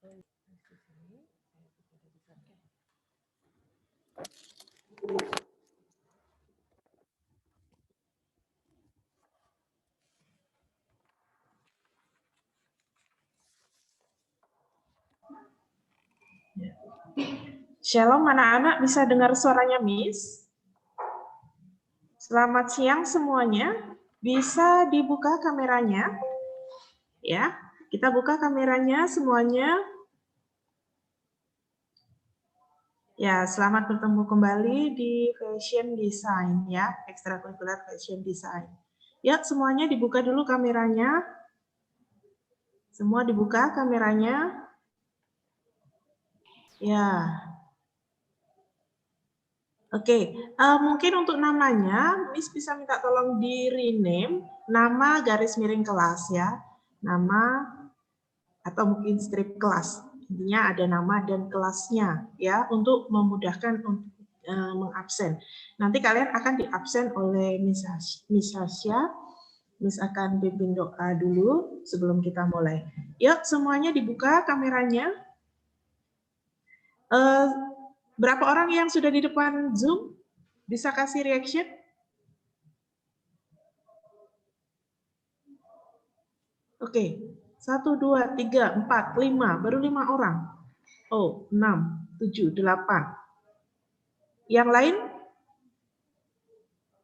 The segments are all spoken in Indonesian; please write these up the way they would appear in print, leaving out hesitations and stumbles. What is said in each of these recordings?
Shalom anak-anak, bisa dengar suaranya Miss? Selamat siang semuanya. Bisa dibuka kameranya? Ya, kita buka kameranya semuanya. Ya, selamat bertemu kembali di Fashion Design ya, ekstrakurikuler Fashion Design. Ya, semuanya dibuka dulu kameranya. Semua dibuka kameranya. Ya. Oke, mungkin untuk namanya, Miss bisa minta tolong di rename nama garis miring kelas ya, nama atau mungkin strip kelas. Intinya ada nama dan kelasnya ya, untuk memudahkan untuk mengabsen. Nanti kalian akan diabsen oleh Miss Hasya. Miss akan pimpin doa dulu sebelum kita mulai. Yuk, semuanya dibuka kameranya. Berapa orang yang sudah di depan Zoom? Bisa kasih reaction? Oke, 1, 2, 3, 4, 5, baru 5 orang. Oh, 6, 7, 8. Yang lain?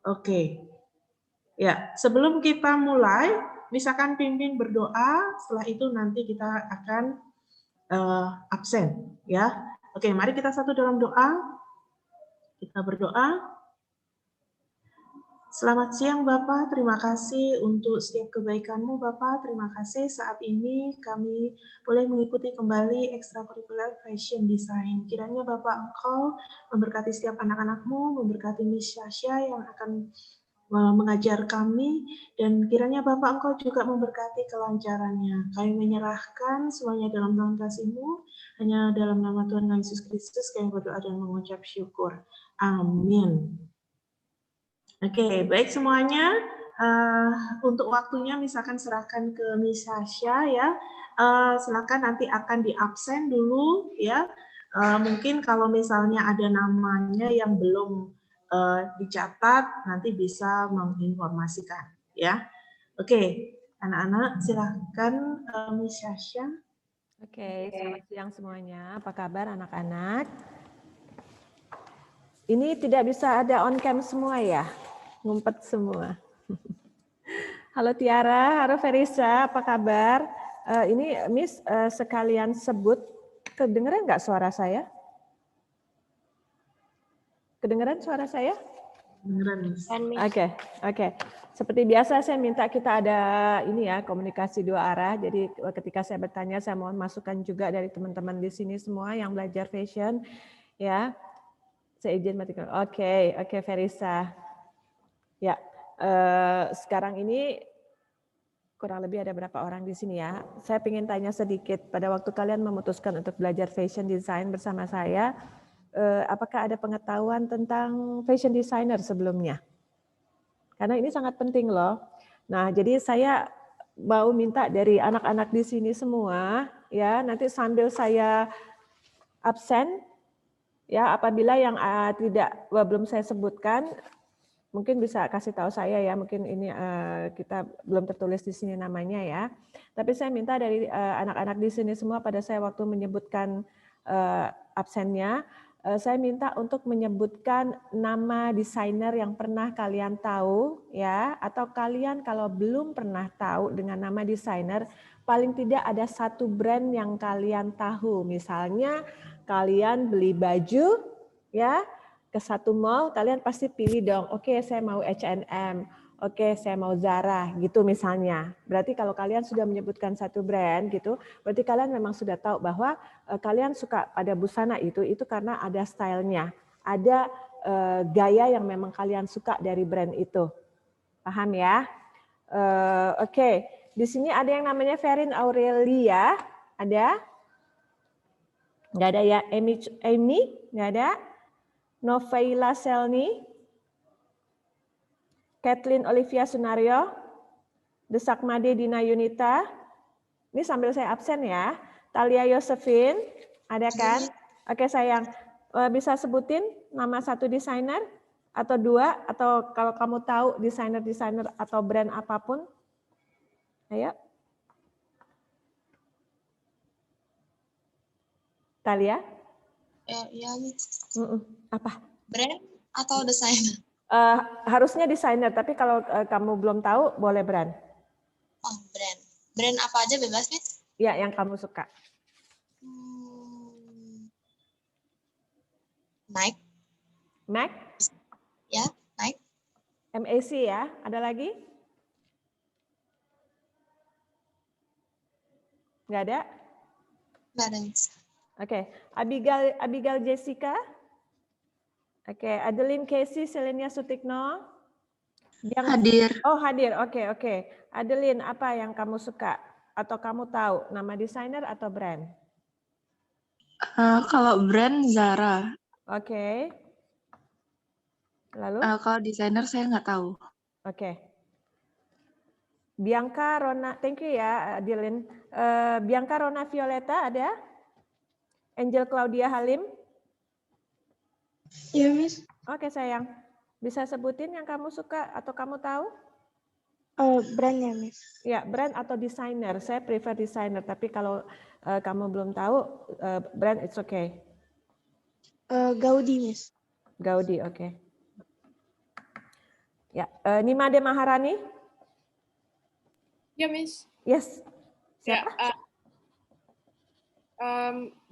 Oke. Ya, sebelum kita mulai, misalkan pimpin berdoa, setelah itu nanti kita akan absen. Ya, oke, mari kita satu dalam doa. Kita berdoa. Selamat siang Bapak, terima kasih untuk setiap kebaikan-Mu Bapak. Terima kasih saat ini kami boleh mengikuti kembali ekstrakurikuler Fashion Design. Kiranya Bapak Engkau memberkati setiap anak-anak-Mu, memberkati Miss Sasha yang akan mengajar kami, dan kiranya Bapak Engkau juga memberkati kelancarannya. Kami menyerahkan semuanya dalam tangan kasih-Mu, hanya dalam nama Tuhan Yesus Kristus kami berdoa dan mengucap syukur. Amin. Oke, baik semuanya. Untuk waktunya misalkan serahkan ke Miss Sasha ya. Silakan nanti akan diabsen dulu ya. Mungkin kalau misalnya ada namanya yang belum dicatat, nanti bisa menginformasikan ya. Oke, anak-anak silakan Miss Sasha. Oke, selamat siang semuanya. Apa kabar anak-anak? Ini tidak bisa ada on cam semua ya? Ngumpet semua. Halo Tiara, halo Ferisa, apa kabar? Ini Miss sekalian sebut, kedengeran nggak suara saya? Kedengeran suara saya? Kedengeran, Miss. Oke. Seperti biasa saya minta kita ada ini ya, komunikasi dua arah. Jadi ketika saya bertanya, saya mohon masukan juga dari teman-teman di sini semua yang belajar fashion ya. Saya izin matikan. Oke, Ferisa. Ya, sekarang ini kurang lebih ada berapa orang di sini ya. Saya ingin tanya sedikit, pada waktu kalian memutuskan untuk belajar fashion design bersama saya, apakah ada pengetahuan tentang fashion designer sebelumnya? Karena ini sangat penting loh. Nah, jadi saya mau minta dari anak-anak di sini semua, ya, nanti sambil saya absen, ya, apabila yang belum saya sebutkan, mungkin bisa kasih tahu saya ya, mungkin ini kita belum tertulis di sini namanya ya. Tapi saya minta dari anak-anak di sini semua pada saya waktu menyebutkan absennya, saya minta untuk menyebutkan nama desainer yang pernah kalian tahu ya, atau kalian kalau belum pernah tahu dengan nama desainer, paling tidak ada satu brand yang kalian tahu. Misalnya kalian beli baju ya, ke satu mall, kalian pasti pilih dong, oke saya mau H&M, oke saya mau Zara gitu misalnya. Berarti kalau kalian sudah menyebutkan satu brand gitu, berarti kalian memang sudah tahu bahwa kalian suka pada busana itu karena ada stylenya, ada gaya yang memang kalian suka dari brand itu. Paham ya? Oke, di sini ada yang namanya Ferin Aurelia, ada? Nggak ada ya? Amy? Nggak ada? Novaila Selni, Kathleen Olivia Sunario, Desak Made Dina Yunita. Ini sambil saya absen ya. Talia Yosefin, ada kan? Oke sayang, bisa sebutin nama satu desainer atau dua, atau kalau kamu tahu desainer atau brand apapun, ayo. Talia? Ya, Miss. Apa? Brand atau desainer? Harusnya desainer, tapi kalau kamu belum tahu, boleh brand. Oh, brand. Brand apa aja bebas, Miss? Ya, yang kamu suka. Nike. Mac? Ya, Nike. MAC ya, ada lagi? Nggak ada? Nggak ada, Miss. Oke, Abigail Jessica? Oke, Adeline Casey Selenia Sutikno? Hadir. Oh, hadir. Oke. Adeline, apa yang kamu suka? Atau kamu tahu nama desainer atau brand? Kalau brand Zara. Oke. Lalu? Kalau desainer saya nggak tahu. Oke. Bianca Rona, thank you ya Adeline. Bianca Rona Violeta ada? Angel Claudia Halim? Ya, Miss. Oke sayang. Bisa sebutin yang kamu suka atau kamu tahu? Brandnya, Miss. Ya, brand atau desainer. Saya prefer desainer, tapi kalau kamu belum tahu brand, it's okay. Gaudi, Miss. Gaudi, oke. Ya, Nimade Maharani? Ya, Miss. Yes. Ya, Siapa?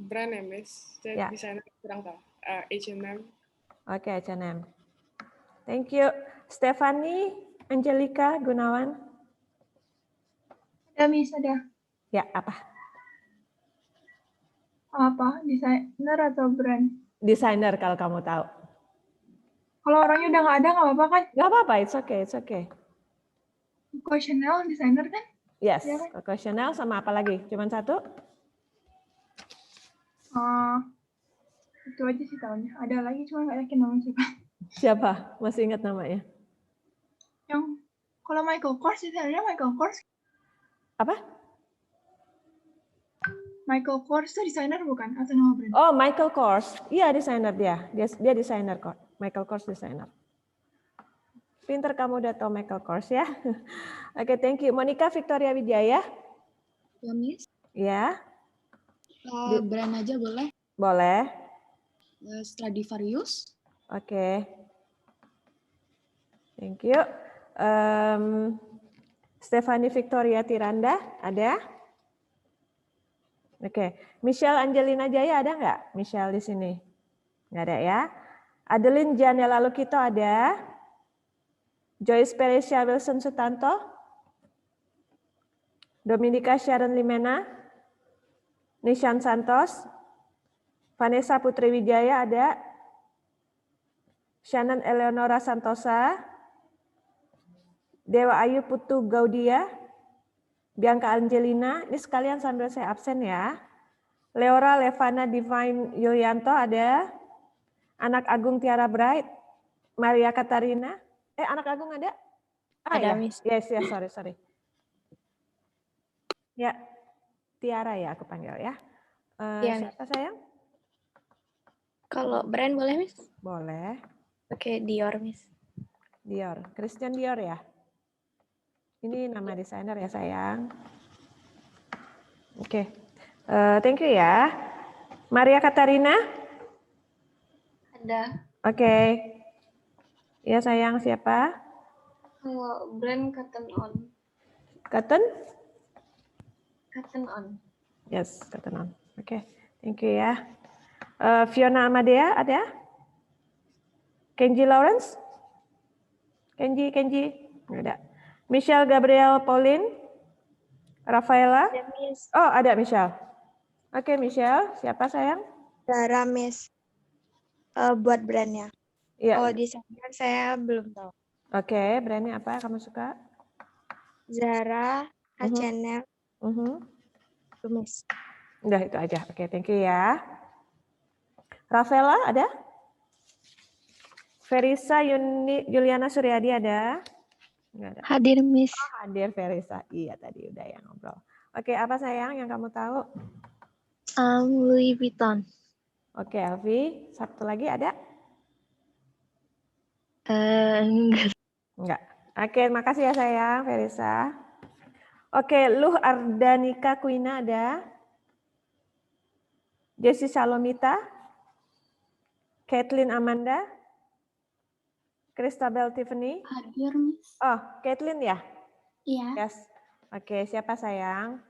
brand ya, Miss. Ya. Saya desainer kurang tahu. H&M. Oke, H&M. Thank you. Stephanie Angelica Gunawan? Ada, Miss, ada. Ya, apa? Apa? Desainer atau brand? Desainer kalau kamu tahu. Kalau orangnya udah nggak ada, nggak apa-apa kan? Nggak apa-apa, it's okay. Coco Chanel, desainer kan? Yes, Ya kan? Coco Chanel sama apa lagi? Cuman satu? Itu aja sih tahunya. Ada lagi, cuma nggak yakin namanya siapa. Siapa? Masih ingat namanya? Yang kalau Michael Kors, desainernya Michael Kors. Apa? Michael Kors itu desainer bukan? Atau nama brand? Oh, Michael Kors. Iya, desainer dia. Dia desainer kok. Michael Kors desainer. Pinter kamu udah tahu Michael Kors ya. Oke, thank you. Monica Victoria Wijaya. Ya, Miss. Ya. Brand aja boleh. Boleh. Stradivarius. Oke. Thank you. Stephanie Victoria Tiranda, ada? Oke. Michelle Angelina Jaya ada nggak? Michelle di sini? Nggak ada ya. Adeline Janela Lukito ada? Joyce Peresia Wilson Sutanto? Dominika Sharon Limena? Nishan Santos? Vanessa Putri Wijaya ada? Shannon Eleonora Santosa? Dewa Ayu Putu Gaudia? Bianca Angelina? Ini sekalian sambil saya absen ya. Leora Levana Divine Yoyanto ada? Anak Agung Tiara Bright? Maria Katarina? Anak Agung ada? Ada, ya. Miss. Yes, sorry. Ya, Tiara ya aku panggil ya. Iya, Siapa sayang? Kalau brand boleh, Miss? Boleh. Oke, Dior, Miss. Dior, Christian Dior ya? Ini nama desainer ya sayang. Oke, thank you ya. Maria Katarina? Ada. Oke. Ya sayang, siapa? Kalau brand Cotton On. Cotton? Cotton On. Yes, Cotton On. Oke, thank you ya. Fiona Amadea ada? Kenji Lawrence? Kenji? Nggak ada. Michelle Gabriel Pauline? Rafaela? Ada, Miss. Oh, ada Michelle. Oke, Michelle. Siapa sayang? Zara, Miss. Buat brandnya. Iya. Kalau desainer saya belum tahu. Oke, brandnya apa kamu suka? Zara, H&M, Miss. Udah itu aja. Oke, thank you ya. Rafaela ada? Verisa Juliana Suryadi ada? Nggak ada. Hadir, Miss. Oh, hadir Verisa. Iya tadi udah yang ngobrol. Oke, apa sayang yang kamu tahu? Louis Vuitton. Oke, Elvi. Satu lagi ada? Enggak. Enggak. Oke, makasih ya sayang, Verisa. Oke, Luh Ardanika Kuina ada? Jesse Salomita? Caitlin Amanda? Christabel Tiffany? Hadir, Miss. Oh, Caitlin ya? Iya. Yes. Oke, siapa sayang?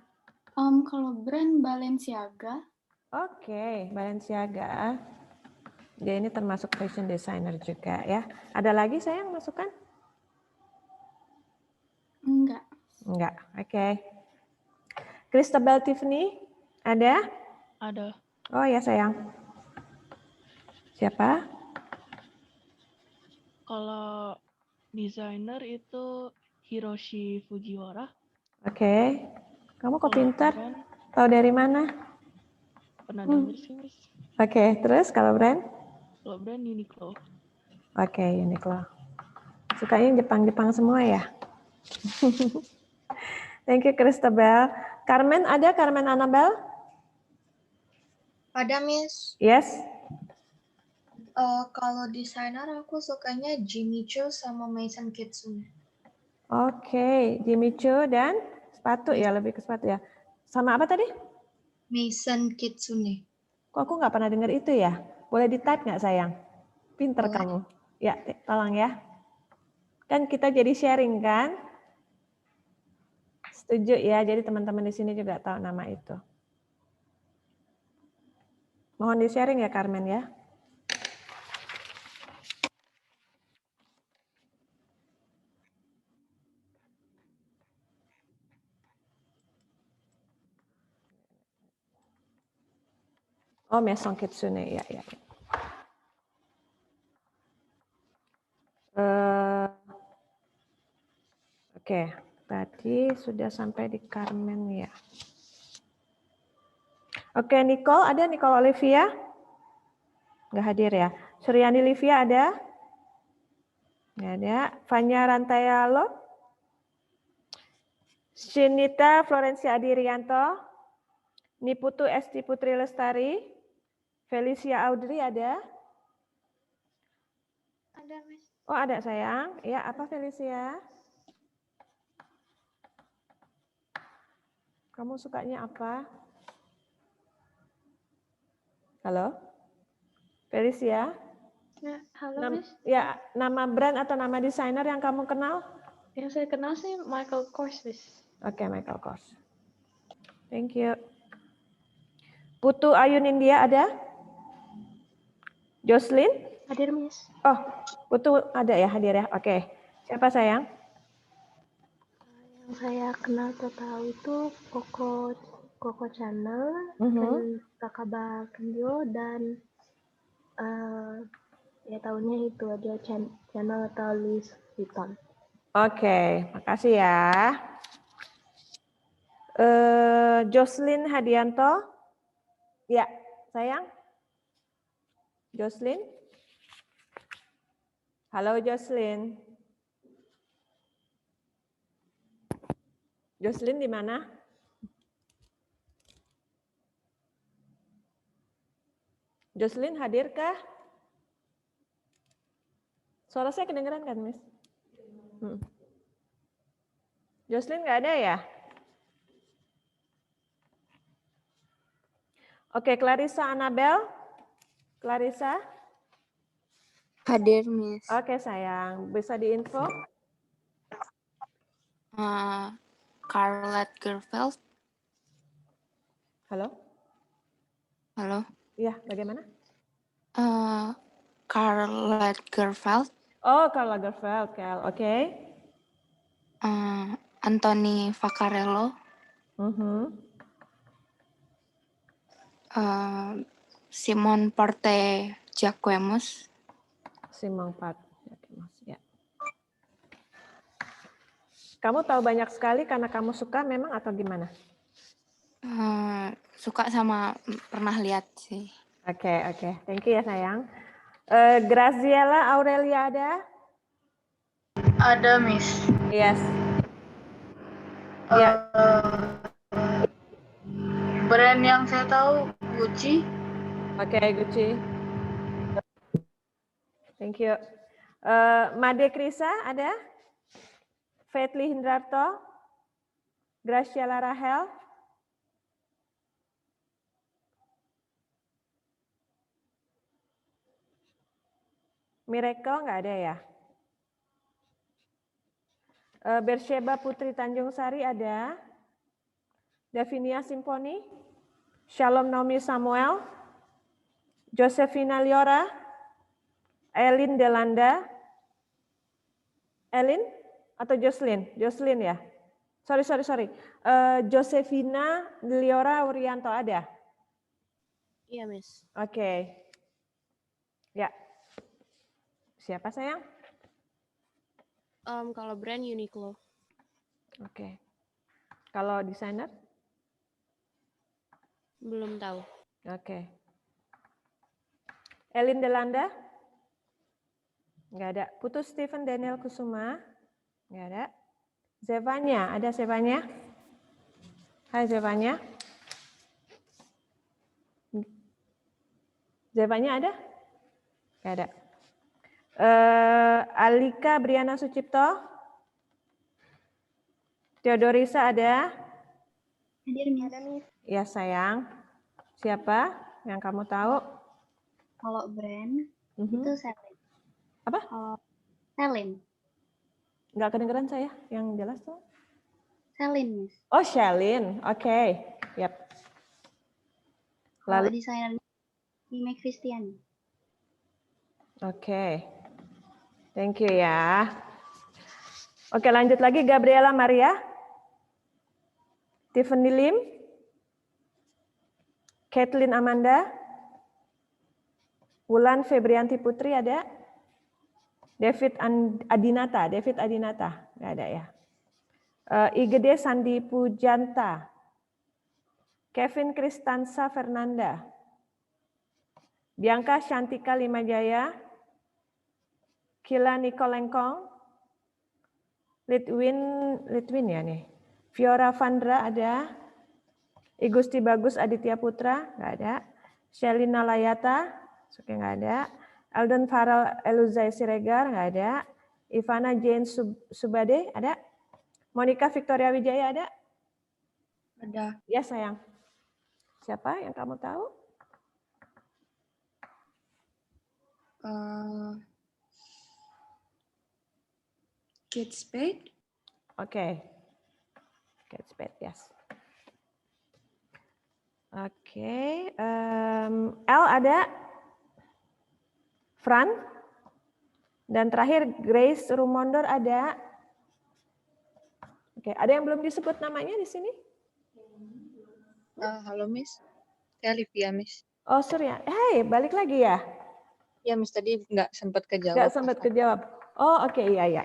Kalau brand Balenciaga. Oke, Balenciaga. Dia ini termasuk fashion designer juga ya. Ada lagi sayang masukan? Enggak. Enggak. Oke. Christabel Tiffany? Ada? Ada. Oh ya sayang. Siapa? Kalau desainer itu Hiroshi Fujiwara. Oke. Kamu kok Kalau pintar? brand, Tahu dari mana? pernah denger sih, Miss. Oke, terus kalau brand? Kalau brand Uniqlo. Oke, Uniqlo. Sukanya Jepang-Jepang semua ya? Thank you, Christabel. Carmen ada? Carmen Annabel? Ada, Miss. Yes? Kalau desainer aku sukanya Jimmy Choo sama Maison Kitsune. Oke, Jimmy Choo dan sepatu ya, lebih ke sepatu ya. Sama apa tadi? Maison Kitsune. Kok aku nggak pernah dengar itu ya? Boleh di-type nggak sayang? Pinter Boleh. kamu. Ya, tolong ya. Kan kita jadi sharing kan? Setuju ya, jadi teman-teman di sini juga tahu nama itu. Mohon di-sharing ya Carmen ya. Oh, Maison Kitsune, ya. Oke, tadi sudah sampai di Carmen ya. Oke, Nicole, ada Nicole Olivia? Nggak hadir ya. Suryani Livia ada? Nggak ada. Fanya Rantayalo? Shinita Florencia Adirianto? Niputu Esti Putri Lestari? Felicia Audrey ada? Ada, Miss. Oh, ada sayang. Ya, apa Felicia? Kamu sukanya apa? Halo? Felicia? Ya, halo, Miss. Ya, nama brand atau nama desainer yang kamu kenal? Yang saya kenal sih Michael Kors, Miss. Oke, Michael Kors. Thank you. Putu Ayun India ada? Jocelyn? Hadir, Miss. Oh, Putu ada ya, hadir ya. Oke. Siapa sayang? Yang saya kenal atau tahu itu Coco Chanel, Mhm. Takaba Kyo, dan ya tahunya itu aja Chanel atau Louis Vuitton. Oke, makasih ya. Jocelyn Hadianto? Ya, sayang. Jocelyn? Halo Jocelyn. Jocelyn di mana? Jocelyn hadirkah? Suara saya kedengeran kan, Miss? Jocelyn nggak ada ya? Oke, Clarissa Annabel? Clarissa? Hadir, Miss. Oke, sayang. Bisa diinfo? Karl Lagerfeld. Halo? Halo. Iya, bagaimana? Karl Lagerfeld. Oh, Karl Lagerfeld, oke. Anthony Vaccarello. Simon Porte Jacquemus. Simon Porte Jacquemus, ya. Kamu tahu banyak sekali karena kamu suka memang atau gimana? Suka sama pernah lihat sih. Oke. Thank you ya sayang. Graziella Aurelia ada? Ada, Miss. Yes. Ya. Brand yang saya tahu Gucci. Oke, Gucci. Thank you. Made Krisa ada? Fetli Hindrarto? Graciela Rahel? Miracle nggak ada ya? Bersheba Putri Tanjung Sari ada? Davinia Simponi? Shalom Naomi Samuel? Josephina Liora? Elin Delanda? Elin atau Jocelyn? Jocelyn ya? Sorry. Josephina Liora Urianto ada? Iya, Miss. Oke. Ya. Siapa sayang? Kalau brand Uniqlo. Oke. Kalau desainer? Belum tahu. Oke. Elin Delanda? Nggak ada. Putu Stephen Daniel Kusuma? Nggak ada. Zevanya, ada Zevanya? Hai Zevanya. Zevanya ada? Nggak ada. Alika Briana Sucipto? Theodorisa ada? Hadir, Miss. Ada, Miss. Ya sayang. Siapa yang kamu tahu? Kalau brand itu Celine. Apa? Kalau Celine. Nggak kedengeran saya, yang jelas tuh. Celine, Miss. Oh, Shalin. Oke. Yap. Kalau Lalu, desainernya Ime Christian. oke. Thank you ya. Oke, lanjut lagi Gabriela Maria. Tiffany Lim. Kathleen Amanda. Wulan Febrianti Putri ada? David Adinata, nggak ada ya. Igede Sandi Pujanta, Kevin Kristansa Fernanda, Bianca Shantika Limajaya, Kila Nikolengkong, Litwin ya nih, Fiora Vandra ada, Igusti Bagus Aditya Putra, nggak ada, Shelina Layata, oke nggak ada, Alden Farel Eluzai Siregar, nggak ada. Ivana Jane Subade, ada. Monica Victoria Wijaya, ada? Ada. Ya sayang. Siapa yang kamu tahu? Kate Spade. Oke. Kate Spade, yes. Oke. L ada? Fran? Dan terakhir Grace Rumondor ada? Oke, ada yang belum disebut namanya di sini? Halo Miss, saya Livia Miss. Oh Surya, hey balik lagi ya? Ya Miss, tadi nggak sempat kejawab. Nggak sempat kejawab. Oh oke, iya.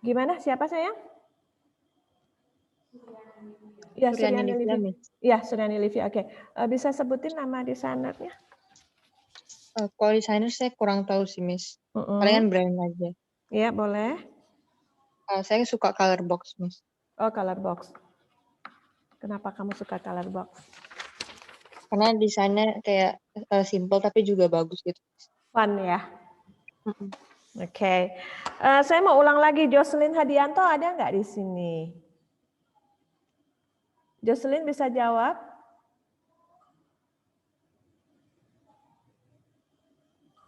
Gimana, siapa sayang? Ya, Suryani Livia. Ya, Suryani Livia, oke. Bisa sebutin nama desainernya? Kalau desainer saya kurang tahu sih Miss. Palingan brand aja. Iya, boleh. Saya suka color box Miss. Oh, color box. Kenapa kamu suka color box? Karena desainnya kayak simple tapi juga bagus gitu. Fun ya? Oke. Saya mau ulang lagi, Jocelyn Hadianto ada nggak di sini? Jocelyn bisa jawab?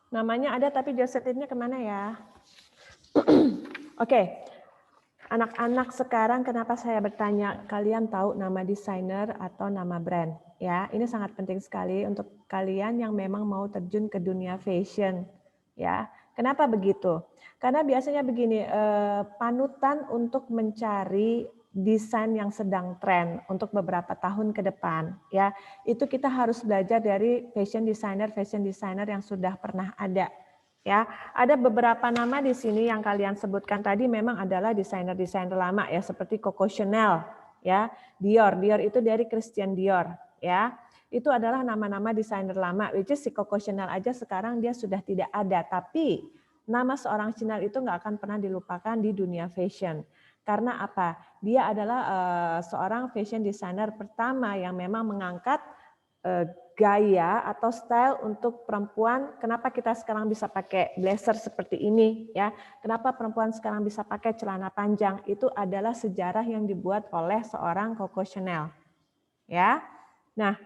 Namanya ada tapi Jocelyn-nya kemana ya? Oke. Anak-anak sekarang kenapa saya bertanya, kalian tahu nama desainer atau nama brand? Ya, ini sangat penting sekali untuk kalian yang memang mau terjun ke dunia fashion. Ya, kenapa begitu? Karena biasanya begini, panutan untuk mencari desain yang sedang tren untuk beberapa tahun ke depan. Ya, itu kita harus belajar dari fashion designer yang sudah pernah ada. Ya, ada beberapa nama di sini yang kalian sebutkan tadi memang adalah desainer-desainer lama ya, seperti Coco Chanel, ya, Dior itu dari Christian Dior, ya. Itu adalah nama-nama desainer lama, which is si Coco Chanel aja sekarang dia sudah tidak ada, tapi nama seorang Chanel itu nggak akan pernah dilupakan di dunia fashion. Karena apa? Dia adalah seorang fashion designer pertama yang memang mengangkat gaya atau style untuk perempuan. Kenapa kita sekarang bisa pakai blazer seperti ini ya? Kenapa perempuan sekarang bisa pakai celana panjang? Itu adalah sejarah yang dibuat oleh seorang Coco Chanel. Ya. Nah,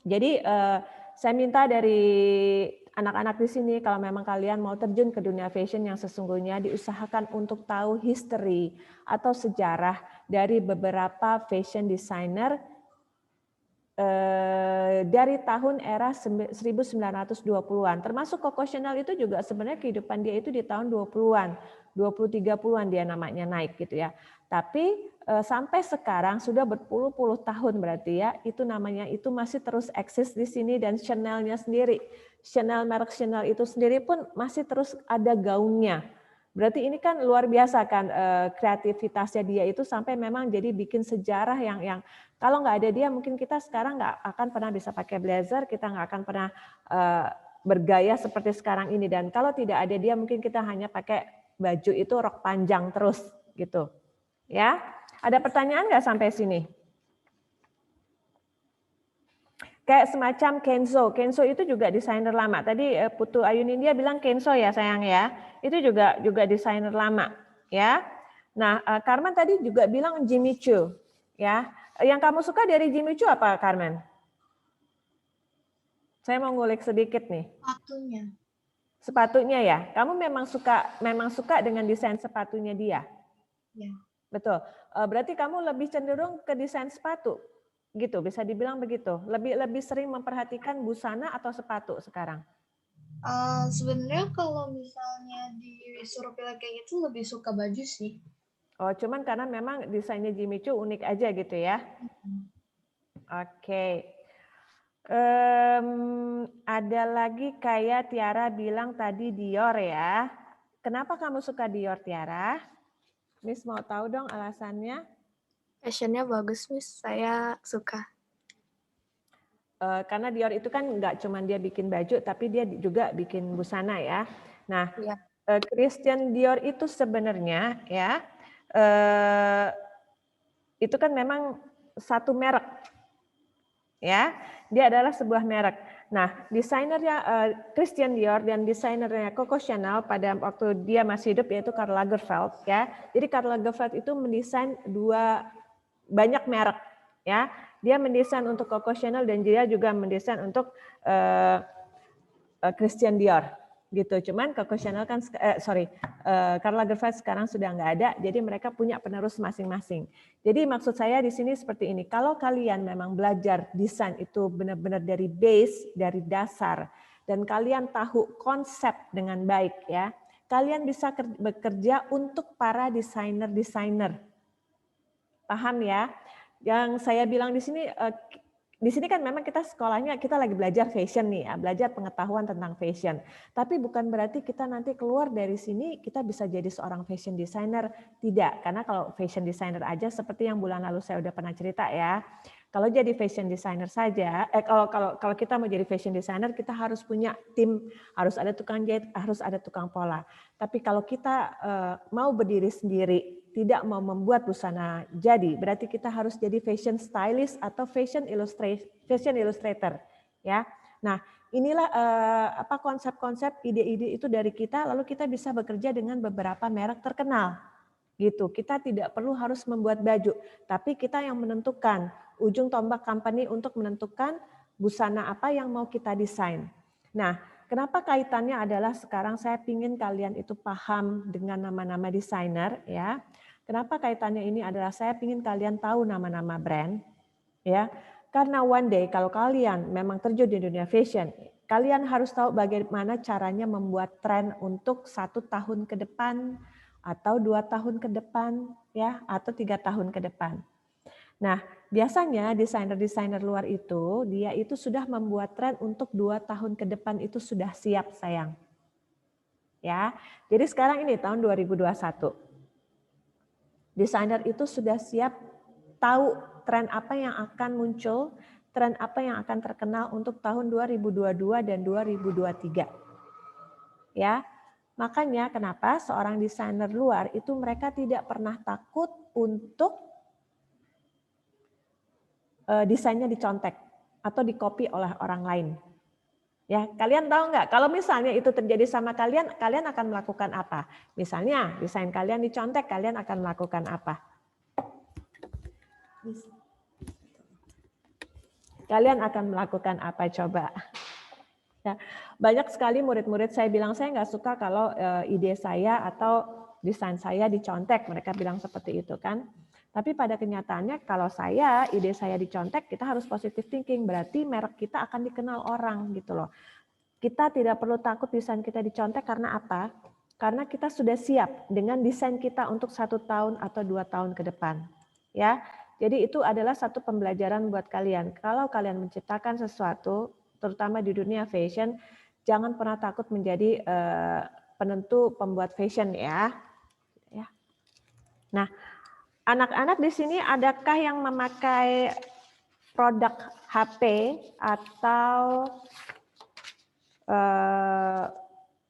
jadi saya minta dari anak-anak di sini kalau memang kalian mau terjun ke dunia fashion yang sesungguhnya, diusahakan untuk tahu history atau sejarah dari beberapa fashion designer dari tahun era 1920-an. Termasuk Coco Chanel itu juga sebenarnya kehidupan dia itu di tahun 20-an, 20-30-an dia namanya naik gitu ya. Tapi sampai sekarang sudah berpuluh-puluh tahun berarti ya, itu namanya itu masih terus eksis di sini. Dan Chanel-nya sendiri, merek Chanel itu sendiri pun masih terus ada gaunnya. Berarti ini kan luar biasa kan kreativitasnya dia itu sampai memang jadi bikin sejarah yang kalau nggak ada dia mungkin kita sekarang nggak akan pernah bisa pakai blazer, kita nggak akan pernah bergaya seperti sekarang ini. Dan kalau tidak ada dia mungkin kita hanya pakai baju itu rok panjang terus gitu. Ya, ada pertanyaan nggak sampai sini? Kayak semacam Kenzo. Kenzo itu juga desainer lama. Tadi Putu Ayunindia bilang Kenzo ya sayang ya. Itu juga desainer lama ya. Nah, Carmen tadi juga bilang Jimmy Choo ya. Yang kamu suka dari Jimmy Choo apa, Carmen? Saya mau ngulik sedikit nih. Sepatunya. Sepatunya ya. Kamu memang suka dengan desain sepatunya dia. Ya. Betul. Berarti kamu lebih cenderung ke desain sepatu. Gitu, bisa dibilang begitu. Lebih sering memperhatikan busana atau sepatu sekarang? Sebenarnya kalau misalnya disuruh pilih kayak gitu lebih suka baju sih. Oh, cuman karena memang desainnya Jimmy Choo unik aja gitu ya. Oke. Ada lagi kayak Tiara bilang tadi Dior ya. Kenapa kamu suka Dior, Tiara? Miss mau tahu dong alasannya. Fashionnya bagus, Miss. Saya suka. Karena Dior itu kan nggak cuma dia bikin baju, tapi dia juga bikin busana ya. Nah, ya. Christian Dior itu sebenarnya ya, itu kan memang satu merek, ya. Dia adalah sebuah merek. Nah, desainernya Christian Dior dan desainernya Coco Chanel pada waktu dia masih hidup yaitu Karl Lagerfeld ya. Jadi Karl Lagerfeld itu mendesain banyak merek ya. Dia mendesain untuk Coco Chanel dan dia juga mendesain untuk Christian Dior gitu. Cuman Coco Chanel kan Karl Lagerfeld sekarang sudah nggak ada, jadi mereka punya penerus masing-masing. Jadi maksud saya di sini seperti ini, kalau kalian memang belajar desain itu benar-benar dari base, dari dasar, dan kalian tahu konsep dengan baik ya, kalian bisa bekerja untuk para desainer-desainer. Paham ya? Yang saya bilang di sini kan memang kita sekolahnya kita lagi belajar fashion nih ya, belajar pengetahuan tentang fashion. Tapi bukan berarti kita nanti keluar dari sini kita bisa jadi seorang fashion designer, tidak. Karena kalau fashion designer aja seperti yang bulan lalu saya udah pernah cerita ya. Kalau jadi fashion designer saja, kalau kita mau jadi fashion designer kita harus punya tim, harus ada tukang jahit, harus ada tukang pola. Tapi kalau kita mau berdiri sendiri, tidak mau membuat busana jadi, berarti kita harus jadi fashion stylist atau fashion illustrator ya. Nah, inilah konsep-konsep, ide-ide itu dari kita, lalu kita bisa bekerja dengan beberapa merek terkenal gitu. Kita tidak perlu harus membuat baju, tapi kita yang menentukan ujung tombak company untuk menentukan busana apa yang mau kita desain. Nah, kenapa kaitannya adalah sekarang saya ingin kalian itu paham dengan nama-nama desainer ya. Kenapa kaitannya ini adalah saya ingin kalian tahu nama-nama brand ya. Karena one day kalau kalian memang terjun di dunia fashion, kalian harus tahu bagaimana caranya membuat tren untuk 1 tahun ke depan atau 2 tahun ke depan ya, atau 3 tahun ke depan. Nah, biasanya desainer-desainer luar itu dia itu sudah membuat tren untuk 2 tahun ke depan itu sudah siap sayang. Ya. Jadi sekarang ini tahun 2021. Desainer itu sudah siap tahu tren apa yang akan muncul, tren apa yang akan terkenal untuk tahun 2022 dan 2023. Ya. Makanya kenapa seorang desainer luar itu mereka tidak pernah takut untuk desainnya dicontek atau dikopi oleh orang lain. Ya, kalian tahu nggak? Kalau misalnya itu terjadi sama kalian, kalian akan melakukan apa? Misalnya desain kalian dicontek, kalian akan melakukan apa? Kalian akan melakukan apa coba? Ya, banyak sekali murid-murid saya bilang saya nggak suka kalau ide saya atau desain saya dicontek. Mereka bilang seperti itu kan. Tapi pada kenyataannya kalau ide saya dicontek, kita harus positive thinking. Berarti merek kita akan dikenal orang gitu loh. Kita tidak perlu takut desain kita dicontek karena apa? Karena kita sudah siap dengan desain kita untuk 1 tahun atau 2 tahun ke depan. Ya, jadi itu adalah satu pembelajaran buat kalian. Kalau kalian menciptakan sesuatu, terutama di dunia fashion, jangan pernah takut menjadi penentu pembuat fashion ya. Nah, anak-anak di sini adakah yang memakai produk HP atau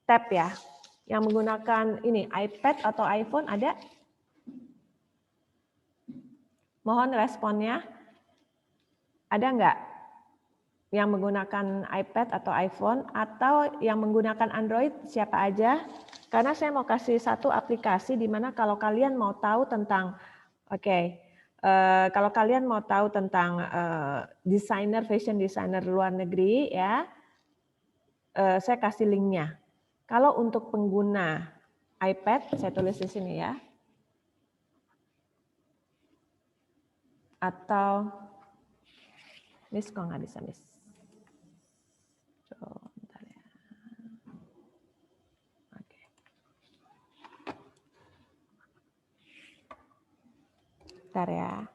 tab ya, yang menggunakan ini iPad atau iPhone ada? Mohon responnya. Ada nggak yang menggunakan iPad atau iPhone atau yang menggunakan Android? Siapa aja? Karena saya mau kasih satu aplikasi di mana kalau kalian mau tahu tentang kalau kalian mau tahu tentang fashion designer luar negeri ya, saya kasih linknya. Kalau untuk pengguna iPad, saya tulis di sini ya. Atau Miss kok nggak bisa Miss? Bentar ya. Oke. Bentar ya.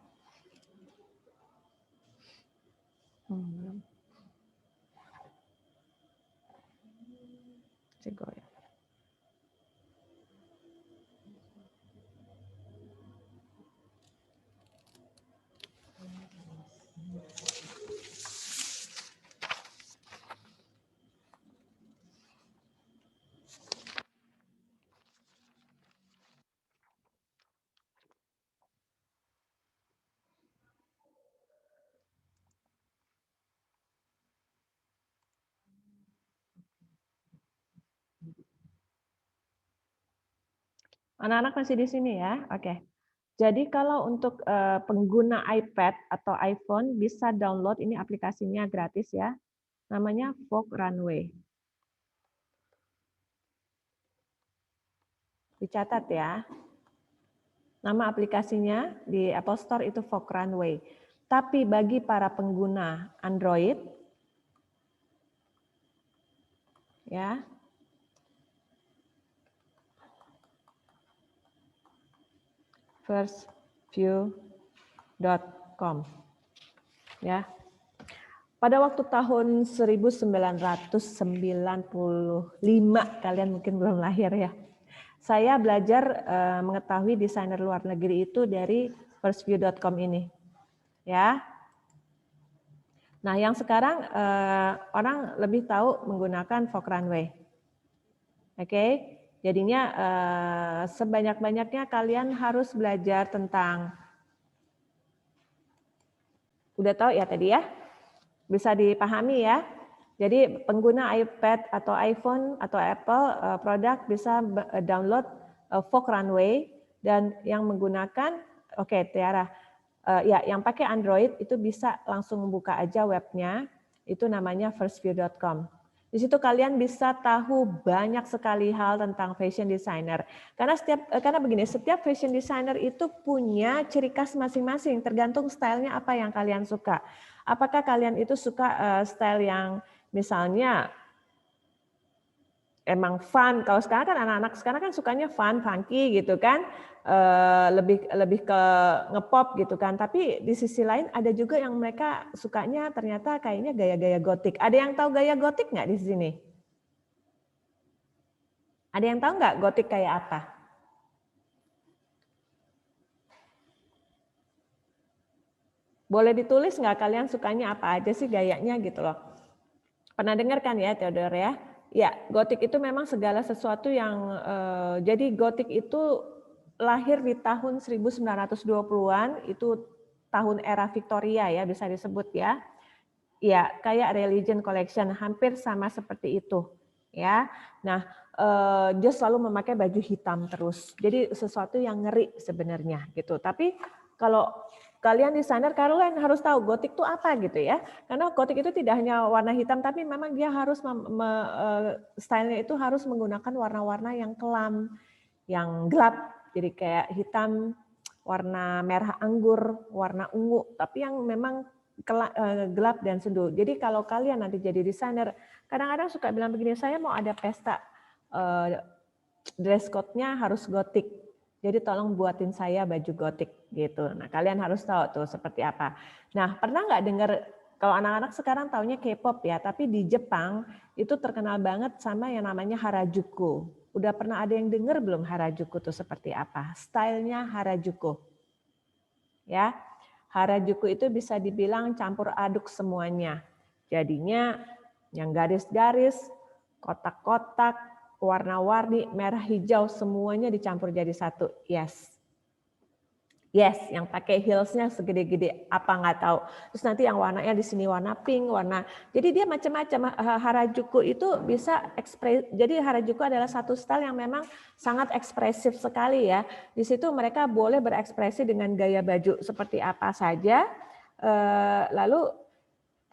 Cigoya. Anak-anak masih di sini ya? Oke. Jadi kalau untuk pengguna iPad atau iPhone bisa download ini aplikasinya gratis ya. Namanya Vogue Runway. Dicatat ya. Nama aplikasinya di Apple Store itu Vogue Runway. Tapi bagi para pengguna Android ya, firstview.com ya. Pada waktu tahun 1995, kalian mungkin belum lahir ya. Saya belajar mengetahui desainer luar negeri itu dari firstview.com ini. Ya. Nah, yang sekarang orang lebih tahu menggunakan Vogue Runway. Oke. Jadinya sebanyak-banyaknya kalian harus belajar tentang, udah tahu ya tadi ya, bisa dipahami ya. Jadi pengguna iPad atau iPhone atau Apple produk bisa download Vogue Runway, dan yang menggunakan, Tiara, ya yang pakai Android itu bisa langsung buka aja webnya, itu namanya firstview.com. Di situ kalian bisa tahu banyak sekali hal tentang fashion designer. Karena begini, setiap fashion designer itu punya ciri khas masing-masing, tergantung stylenya apa yang kalian suka. Apakah kalian itu suka style yang misalnya emang fun? Kalau sekarang kan anak-anak sekarang kan sukanya fun, funky gitu kan, lebih ke ngepop gitu kan. Tapi di sisi lain ada juga yang mereka sukanya ternyata kayaknya gaya-gaya gotik. Ada yang tahu gaya gotik nggak di sini? Ada yang tahu nggak gotik kayak apa? Boleh ditulis nggak kalian sukanya apa aja sih gayanya gitu loh. Pernah dengar kan ya Theodore ya? Ya, Gothic itu memang segala sesuatu yang jadi Gothic itu lahir di tahun 1920-an, itu tahun era Victoria ya bisa disebut ya. Ya, kayak religion collection, hampir sama seperti itu ya. Nah, dia selalu memakai baju hitam terus. Jadi sesuatu yang ngeri sebenarnya gitu. Tapi kalau kalian desainer, kalian harus tahu Gothic itu apa gitu ya. Karena Gothic itu tidak hanya warna hitam, tapi memang dia harus stylenya itu harus menggunakan warna-warna yang kelam, yang gelap. Jadi kayak hitam, warna merah anggur, warna ungu, tapi yang memang gelap dan sendu. Jadi kalau kalian nanti jadi desainer, kadang-kadang suka bilang begini, saya mau ada pesta, dress code-nya harus Gothic. Jadi tolong buatin saya baju Gothic gitu. Nah kalian harus tahu tuh seperti apa. Nah pernah nggak dengar, kalau anak-anak sekarang taunya K-pop ya, tapi di Jepang itu terkenal banget sama yang namanya Harajuku. Udah pernah ada yang dengar belum Harajuku tuh seperti apa? Stylenya Harajuku. Ya, Harajuku itu bisa dibilang campur aduk semuanya. Jadinya yang garis-garis, kotak-kotak, warna-warni, merah, hijau, semuanya dicampur jadi satu. Yes. Yes, yang pakai heelsnya segede-gede apa nggak tahu. Terus nanti yang warnanya di sini warna pink, warna. Jadi dia macam-macam. Harajuku itu bisa jadi Harajuku adalah satu style yang memang sangat ekspresif sekali ya. Di situ mereka boleh berekspresi dengan gaya baju seperti apa saja. Lalu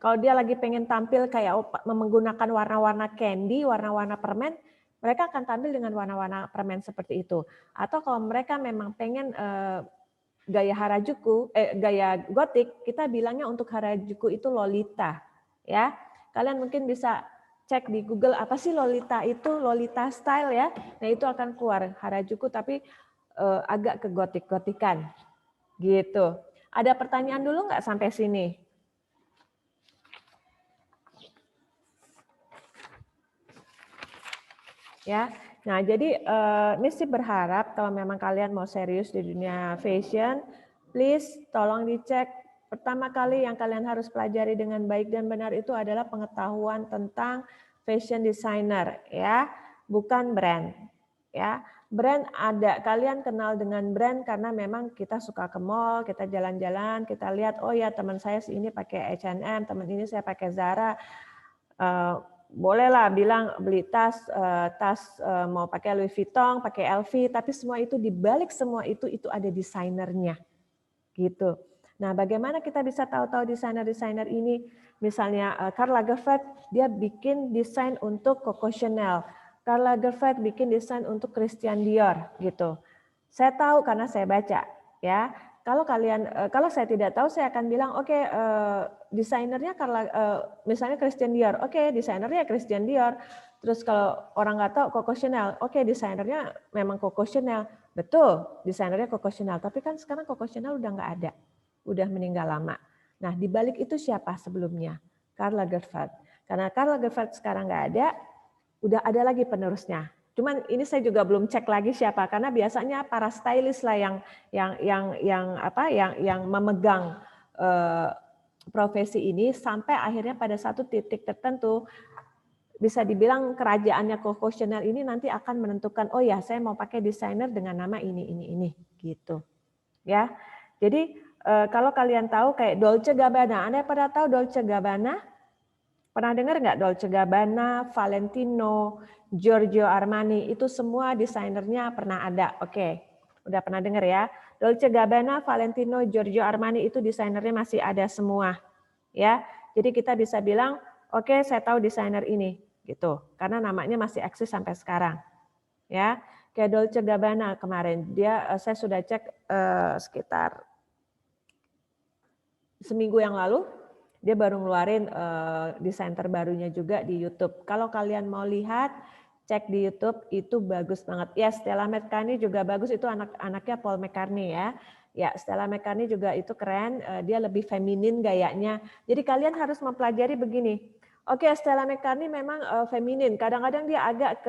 kalau dia lagi pengen tampil kayak menggunakan warna-warna candy, warna-warna permen, mereka akan tampil dengan warna-warna permen seperti itu. Atau kalau mereka memang pengen gaya Harajuku, gaya Gothic, kita bilangnya untuk Harajuku itu Lolita, ya. Kalian mungkin bisa cek di Google apa sih Lolita itu, Lolita style ya. Nah itu akan keluar Harajuku tapi agak ke Gothic-Gothican, gitu. Ada pertanyaan dulu nggak sampai sini? Ya. Nah, jadi Miss berharap kalau memang kalian mau serius di dunia fashion, please tolong dicek. Pertama kali yang kalian harus pelajari dengan baik dan benar itu adalah pengetahuan tentang fashion designer, ya, bukan brand. Ya, brand ada, kalian kenal dengan brand karena memang kita suka ke mall, kita jalan-jalan, kita lihat, oh ya teman saya ini pakai H&M, teman ini saya pakai Zara. Bolehlah bilang beli tas mau pakai Louis Vuitton, pakai LV, tapi semua itu dibalik semua itu ada desainernya, gitu. Nah, bagaimana kita bisa tahu-tahu desainer-desainer ini? Misalnya Karl Lagerfeld dia bikin desain untuk Coco Chanel, Karl Lagerfeld bikin desain untuk Christian Dior, gitu. Saya tahu karena saya baca, ya. Kalau saya tidak tahu, saya akan bilang, oke, desainernya misalnya Christian Dior, oke, desainernya Christian Dior. Terus kalau orang nggak tahu Coco Chanel, oke, desainernya memang Coco Chanel, betul, desainernya Coco Chanel. Tapi kan sekarang Coco Chanel udah nggak ada, udah meninggal lama. Nah, di balik itu siapa sebelumnya? Karl Lagerfeld. Karena Karl Lagerfeld sekarang nggak ada, udah ada lagi penerusnya. Cuman ini saya juga belum cek lagi siapa, karena biasanya para stylist lah yang memegang profesi ini sampai akhirnya pada satu titik tertentu bisa dibilang kerajaannya Coco Chanel ini nanti akan menentukan, oh ya saya mau pakai desainer dengan nama ini gitu, ya. Jadi kalau kalian tahu kayak Dolce Gabbana, Anda pada tahu Dolce Gabbana? Pernah dengar nggak Dolce Gabbana, Valentino, Giorgio Armani, itu semua desainernya pernah ada. Oke, udah pernah dengar ya. Dolce Gabbana, Valentino, Giorgio Armani itu desainernya masih ada semua. Ya, jadi kita bisa bilang, oke, saya tahu desainer ini gitu. Karena namanya masih eksis sampai sekarang. Ya, kayak Dolce Gabbana kemarin, saya sudah cek sekitar seminggu yang lalu. Dia baru ngeluarin desain terbarunya juga di YouTube. Kalau kalian mau lihat, cek di YouTube, itu bagus banget. Ya, Stella McCartney juga bagus, itu anaknya Paul McCartney ya. Ya, Stella McCartney juga itu keren, dia lebih feminin gayanya. Jadi kalian harus mempelajari begini. Oke, Stella McCartney memang feminin. Kadang-kadang dia agak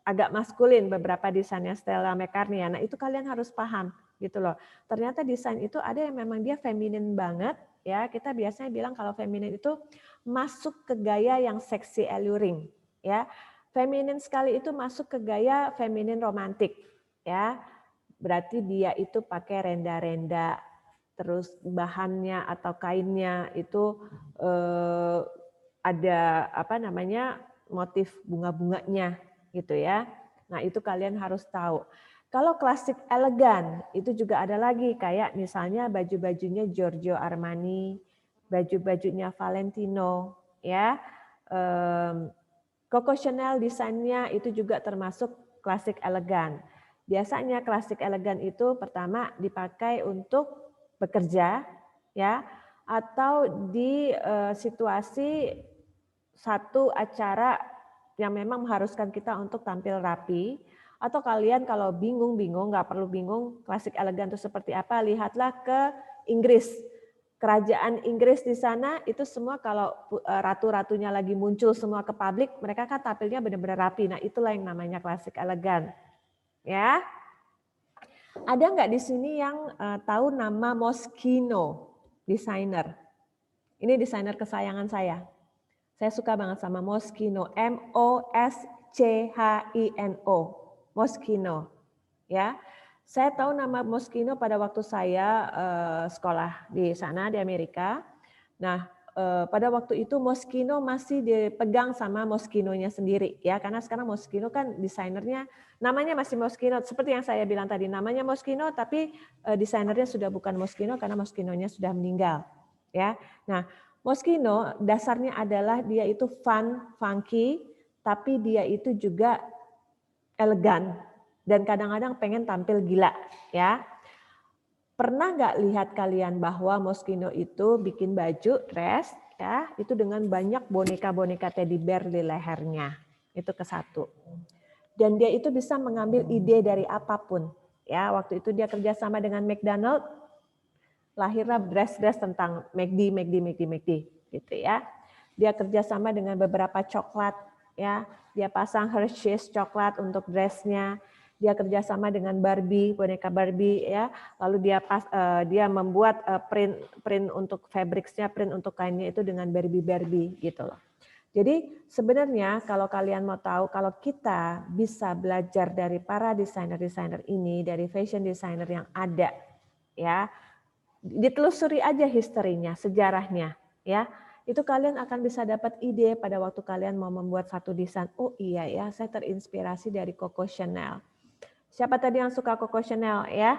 agak maskulin beberapa desainnya Stella McCartney ya. Nah, itu kalian harus paham gitu loh. Ternyata desain itu ada yang memang dia feminin banget. Ya, kita biasanya bilang kalau feminin itu masuk ke gaya yang seksi alluring, ya. Feminin sekali itu masuk ke gaya feminin romantik, ya. Berarti dia itu pakai renda-renda, terus bahannya atau kainnya itu ada apa namanya motif bunga-bunganya gitu ya. Nah itu kalian harus tahu. Kalau klasik elegan itu juga ada lagi kayak misalnya baju-bajunya Giorgio Armani, baju-bajunya Valentino, ya. Coco Chanel desainnya itu juga termasuk klasik elegan. Biasanya klasik elegan itu pertama dipakai untuk bekerja, ya, atau di situasi satu acara yang memang mengharuskan kita untuk tampil rapi. Atau kalian kalau bingung-bingung, nggak perlu bingung klasik elegan itu seperti apa, lihatlah ke Inggris. Kerajaan Inggris di sana itu semua kalau ratu-ratunya lagi muncul semua ke publik, mereka kan tampilnya benar-benar rapi. Nah itulah yang namanya klasik elegan. Ya, ada nggak di sini yang tahu nama Moschino desainer? Ini desainer kesayangan saya. Saya suka banget sama Moschino, M-O-S-C-H-I-N-O, Moschino. Ya, saya tahu nama Moschino pada waktu saya sekolah di sana di Amerika. Nah, pada waktu itu Moschino masih dipegang sama Moschino-nya sendiri ya, karena sekarang Moschino kan desainernya namanya masih Moschino, seperti yang saya bilang tadi namanya Moschino, tapi desainernya sudah bukan Moschino karena Moschino-nya sudah meninggal ya. Nah, Moschino dasarnya adalah dia itu fun, funky, tapi dia itu juga elegan dan kadang-kadang pengen tampil gila ya. Pernah nggak lihat kalian bahwa Moschino itu bikin baju, dress, ya, itu dengan banyak boneka-boneka teddy bear di lehernya. Itu ke satu. Dan dia itu bisa mengambil ide dari apapun. Ya, waktu itu dia kerjasama dengan McDonald, lahirlah dress-dress tentang McD, gitu ya. Dia kerjasama dengan beberapa coklat, ya. Dia pasang Hershey's coklat untuk dressnya. Dia kerjasama dengan Barbie, boneka Barbie, ya. Lalu dia membuat print untuk fabricsnya, print untuk kainnya itu dengan Barbie gitu loh. Jadi sebenarnya kalau kalian mau tahu, kalau kita bisa belajar dari para desainer-desainer ini, dari fashion designer yang ada, ya, ditelusuri aja historinya, sejarahnya, ya. Itu kalian akan bisa dapat ide pada waktu kalian mau membuat satu desain. Oh iya ya, saya terinspirasi dari Coco Chanel. Siapa tadi yang suka Coco Chanel ya?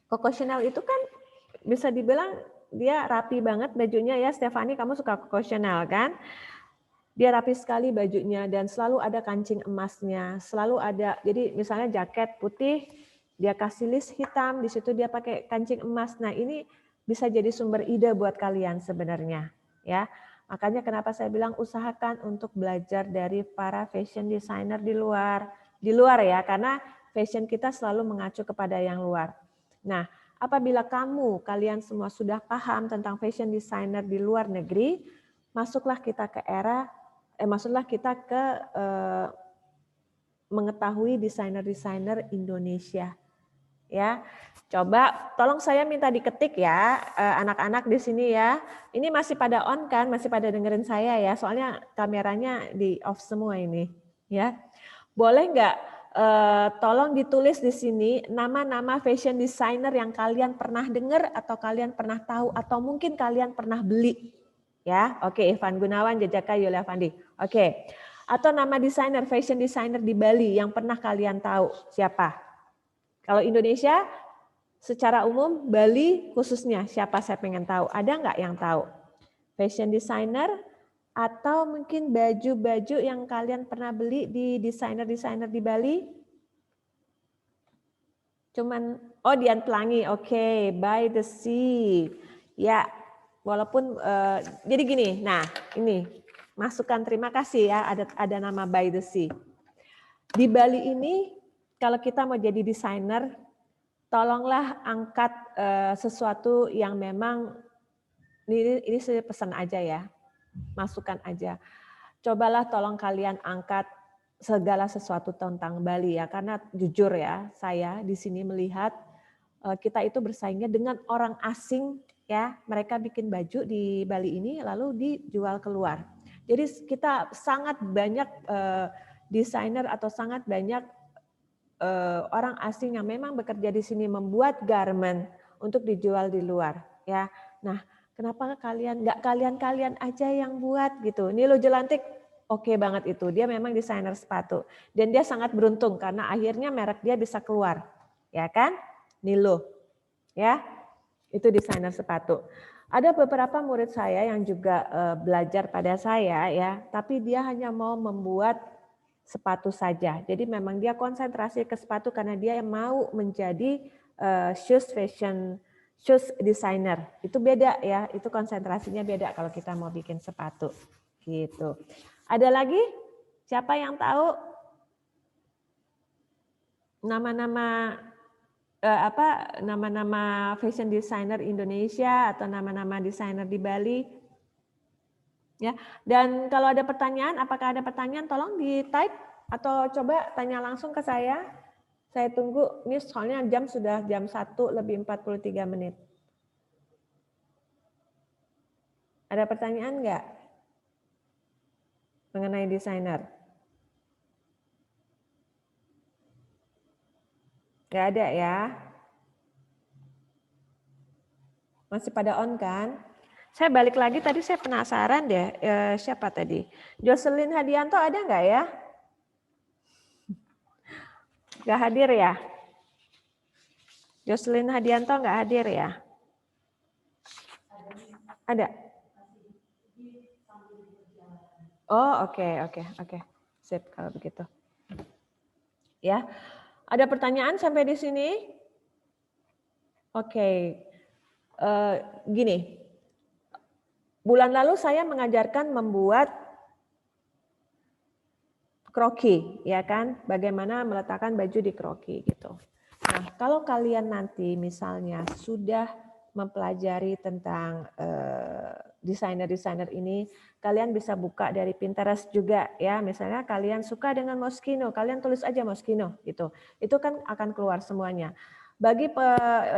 Coco Chanel itu kan bisa dibilang dia rapi banget bajunya ya. Stefani, kamu suka Coco Chanel kan? Dia rapi sekali bajunya dan selalu ada kancing emasnya, selalu ada. Jadi misalnya jaket putih, dia kasih list hitam, di situ dia pakai kancing emas. Nah ini bisa jadi sumber ide buat kalian sebenarnya ya. Makanya kenapa saya bilang usahakan untuk belajar dari para fashion designer di luar ya, karena fashion kita selalu mengacu kepada yang luar. Nah, apabila kalian semua sudah paham tentang fashion designer di luar negeri, masuklah kita ke mengetahui desainer-desainer Indonesia. Ya, coba tolong saya minta diketik ya, anak-anak di sini ya. Ini masih pada on kan, masih pada dengerin saya ya, soalnya kameranya di off semua ini, ya. Boleh nggak tolong ditulis di sini nama-nama fashion designer yang kalian pernah dengar atau kalian pernah tahu atau mungkin kalian pernah beli, ya. Oke, Ivan Gunawan, Jajaka Yulia Fandi. Oke. Atau nama desainer, fashion designer di Bali yang pernah kalian tahu siapa? Kalau Indonesia secara umum, Bali khususnya siapa saya pengen tahu? Ada nggak yang tahu? Fashion designer atau mungkin baju-baju yang kalian pernah beli di desainer-desainer di Bali? Cuman, oh Dian Pelangi, oke, By the Sea. Ya, walaupun, jadi gini, nah ini, masukan terima kasih ya, ada nama By the Sea. Di Bali ini, kalau kita mau jadi desainer, tolonglah angkat sesuatu yang memang, ini saya pesan aja ya, masukan aja. Cobalah tolong kalian angkat segala sesuatu tentang Bali ya, karena jujur ya, saya di sini melihat kita itu bersaingnya dengan orang asing ya, mereka bikin baju di Bali ini lalu dijual keluar. Jadi kita sangat banyak desainer atau sangat banyak orang asing yang memang bekerja di sini membuat garment untuk dijual di luar, ya. Nah, kenapa nggak kalian aja yang buat gitu? Nilo Jelantik oke banget itu. Dia memang desainer sepatu dan dia sangat beruntung karena akhirnya merek dia bisa keluar, ya kan? Nilo, ya, itu desainer sepatu. Ada beberapa murid saya yang juga belajar pada saya, ya, tapi dia hanya mau membuat sepatu saja. Jadi memang dia konsentrasi ke sepatu karena dia yang mau menjadi shoes designer. Itu beda ya, itu konsentrasinya beda kalau kita mau bikin sepatu. Gitu. Ada lagi? Siapa yang tahu nama-nama nama-nama fashion designer Indonesia atau nama-nama desainer di Bali? Ya, dan kalau ada pertanyaan, apakah ada pertanyaan, tolong di type atau coba tanya langsung ke saya. Saya tunggu, ini soalnya sudah jam 1:43. Ada pertanyaan enggak mengenai desainer? Enggak ada ya? Masih pada on kan? Saya balik lagi, tadi saya penasaran deh, siapa tadi? Jocelyn Hadianto ada nggak ya? Nggak hadir ya? Jocelyn Hadianto nggak hadir ya? Ada? Oh oke. Sip kalau begitu. Ya, ada pertanyaan sampai di sini? Oke, gini. Bulan lalu saya mengajarkan membuat kroki, ya kan? Bagaimana meletakkan baju di kroki gitu. Nah, kalau kalian nanti misalnya sudah mempelajari tentang desainer-desainer ini, kalian bisa buka dari Pinterest juga ya. Misalnya kalian suka dengan Moschino, kalian tulis aja Moschino gitu. Itu kan akan keluar semuanya. Bagi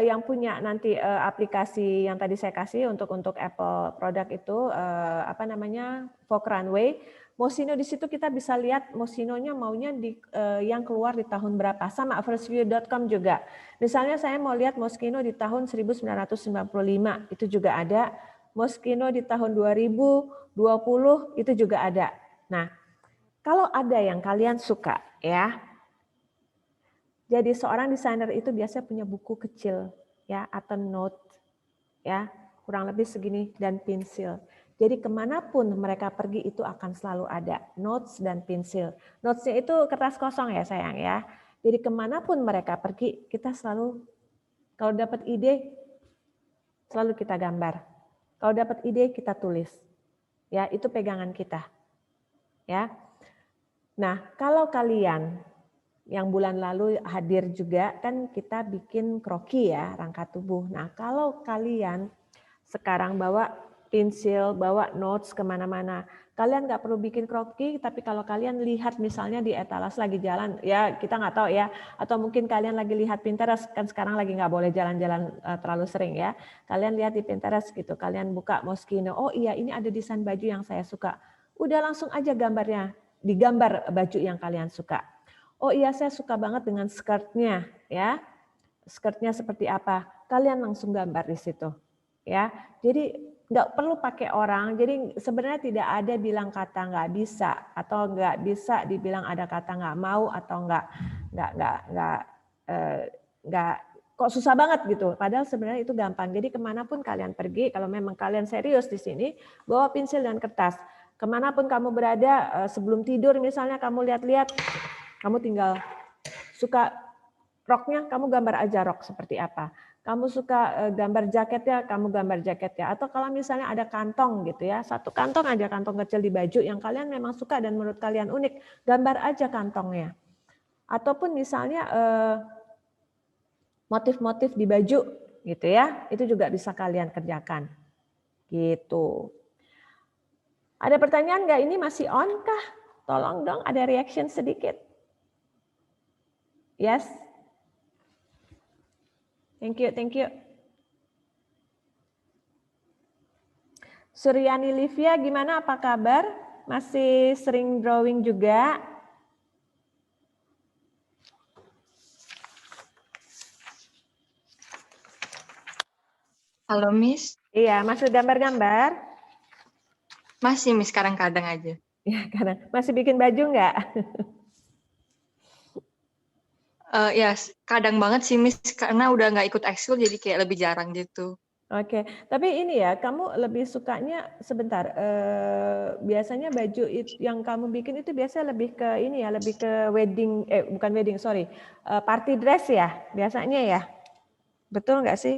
yang punya nanti aplikasi yang tadi saya kasih untuk Apple produk itu Vogue Runway, Moschino di situ kita bisa lihat Moschino-nya maunya yang keluar di tahun berapa. Sama firstview.com juga. Misalnya saya mau lihat Moschino di tahun 1995, itu juga ada. Moschino di tahun 2020 itu juga ada. Nah, kalau ada yang kalian suka ya, jadi seorang desainer itu biasanya punya buku kecil ya atau note ya kurang lebih segini dan pensil. Jadi kemanapun mereka pergi itu akan selalu ada notes dan pensil. Notesnya itu kertas kosong ya sayang ya. Jadi kemanapun mereka pergi kita selalu kalau dapat ide selalu kita gambar. Kalau dapat ide kita tulis. Ya itu pegangan kita. Ya. Nah kalau kalian yang bulan lalu hadir juga kan kita bikin kroki ya, rangka tubuh. Nah kalau kalian sekarang bawa pensil, bawa notes kemana-mana, kalian nggak perlu bikin kroki, tapi kalau kalian lihat misalnya di etalas lagi jalan, ya kita nggak tahu ya, atau mungkin kalian lagi lihat Pinterest, kan sekarang lagi nggak boleh jalan-jalan terlalu sering ya, kalian lihat di Pinterest gitu, kalian buka Moschino, oh iya ini ada desain baju yang saya suka, udah langsung aja gambarnya, digambar baju yang kalian suka. Oh iya saya suka banget dengan skirtnya ya. Skirtnya seperti apa? Kalian langsung gambar di situ. Ya. Jadi nggak perlu pakai orang. Jadi sebenarnya tidak ada bilang kata nggak bisa atau nggak bisa dibilang ada kata nggak mau atau nggak kok susah banget gitu. Padahal sebenarnya itu gampang. Jadi kemanapun kalian pergi, kalau memang kalian serius di sini, bawa pensil dan kertas. Kemanapun kamu berada, sebelum tidur misalnya kamu lihat-lihat, kamu tinggal suka roknya, kamu gambar aja rok seperti apa. Kamu suka gambar jaketnya, kamu gambar jaketnya. Atau kalau misalnya ada kantong gitu ya, satu kantong aja, kantong kecil di baju yang kalian memang suka dan menurut kalian unik, gambar aja kantongnya. Ataupun misalnya motif-motif di baju gitu ya, itu juga bisa kalian kerjakan. Gitu. Ada pertanyaan nggak? Ini masih on kah? Tolong dong ada reaction sedikit. Yes. Thank you. Suryani Livia gimana, apa kabar? Masih sering drawing juga? Halo Miss. Iya, masih gambar-gambar? Masih Miss, kadang-kadang aja. Ya, karena masih bikin baju nggak? Ya kadang banget sih Miss, karena udah nggak ikut ekskul jadi kayak lebih jarang gitu. Oke, tapi ini ya, kamu lebih sukanya sebentar. Biasanya baju yang kamu bikin itu biasanya lebih ke ini ya, lebih ke wedding, bukan wedding, sorry, party dress ya, biasanya ya, betul nggak sih?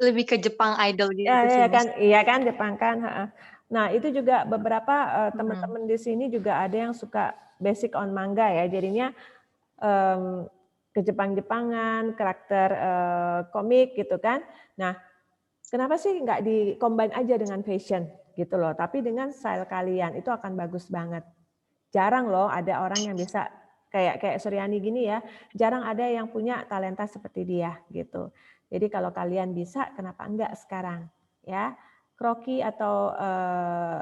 Lebih ke Jepang idol gitu Ya, sih ya kan, Miss. iya kan, Jepang kan. Nah itu juga beberapa teman-teman di sini juga ada yang suka basic on manga ya, jadinya ke Jepang-Jepangan, karakter komik gitu kan. Nah, kenapa sih nggak di-combine aja dengan fashion gitu loh, tapi dengan style kalian, itu akan bagus banget. Jarang loh ada orang yang bisa kayak Suryani gini ya, jarang ada yang punya talenta seperti dia gitu. Jadi kalau kalian bisa, kenapa enggak sekarang ya? Kroki atau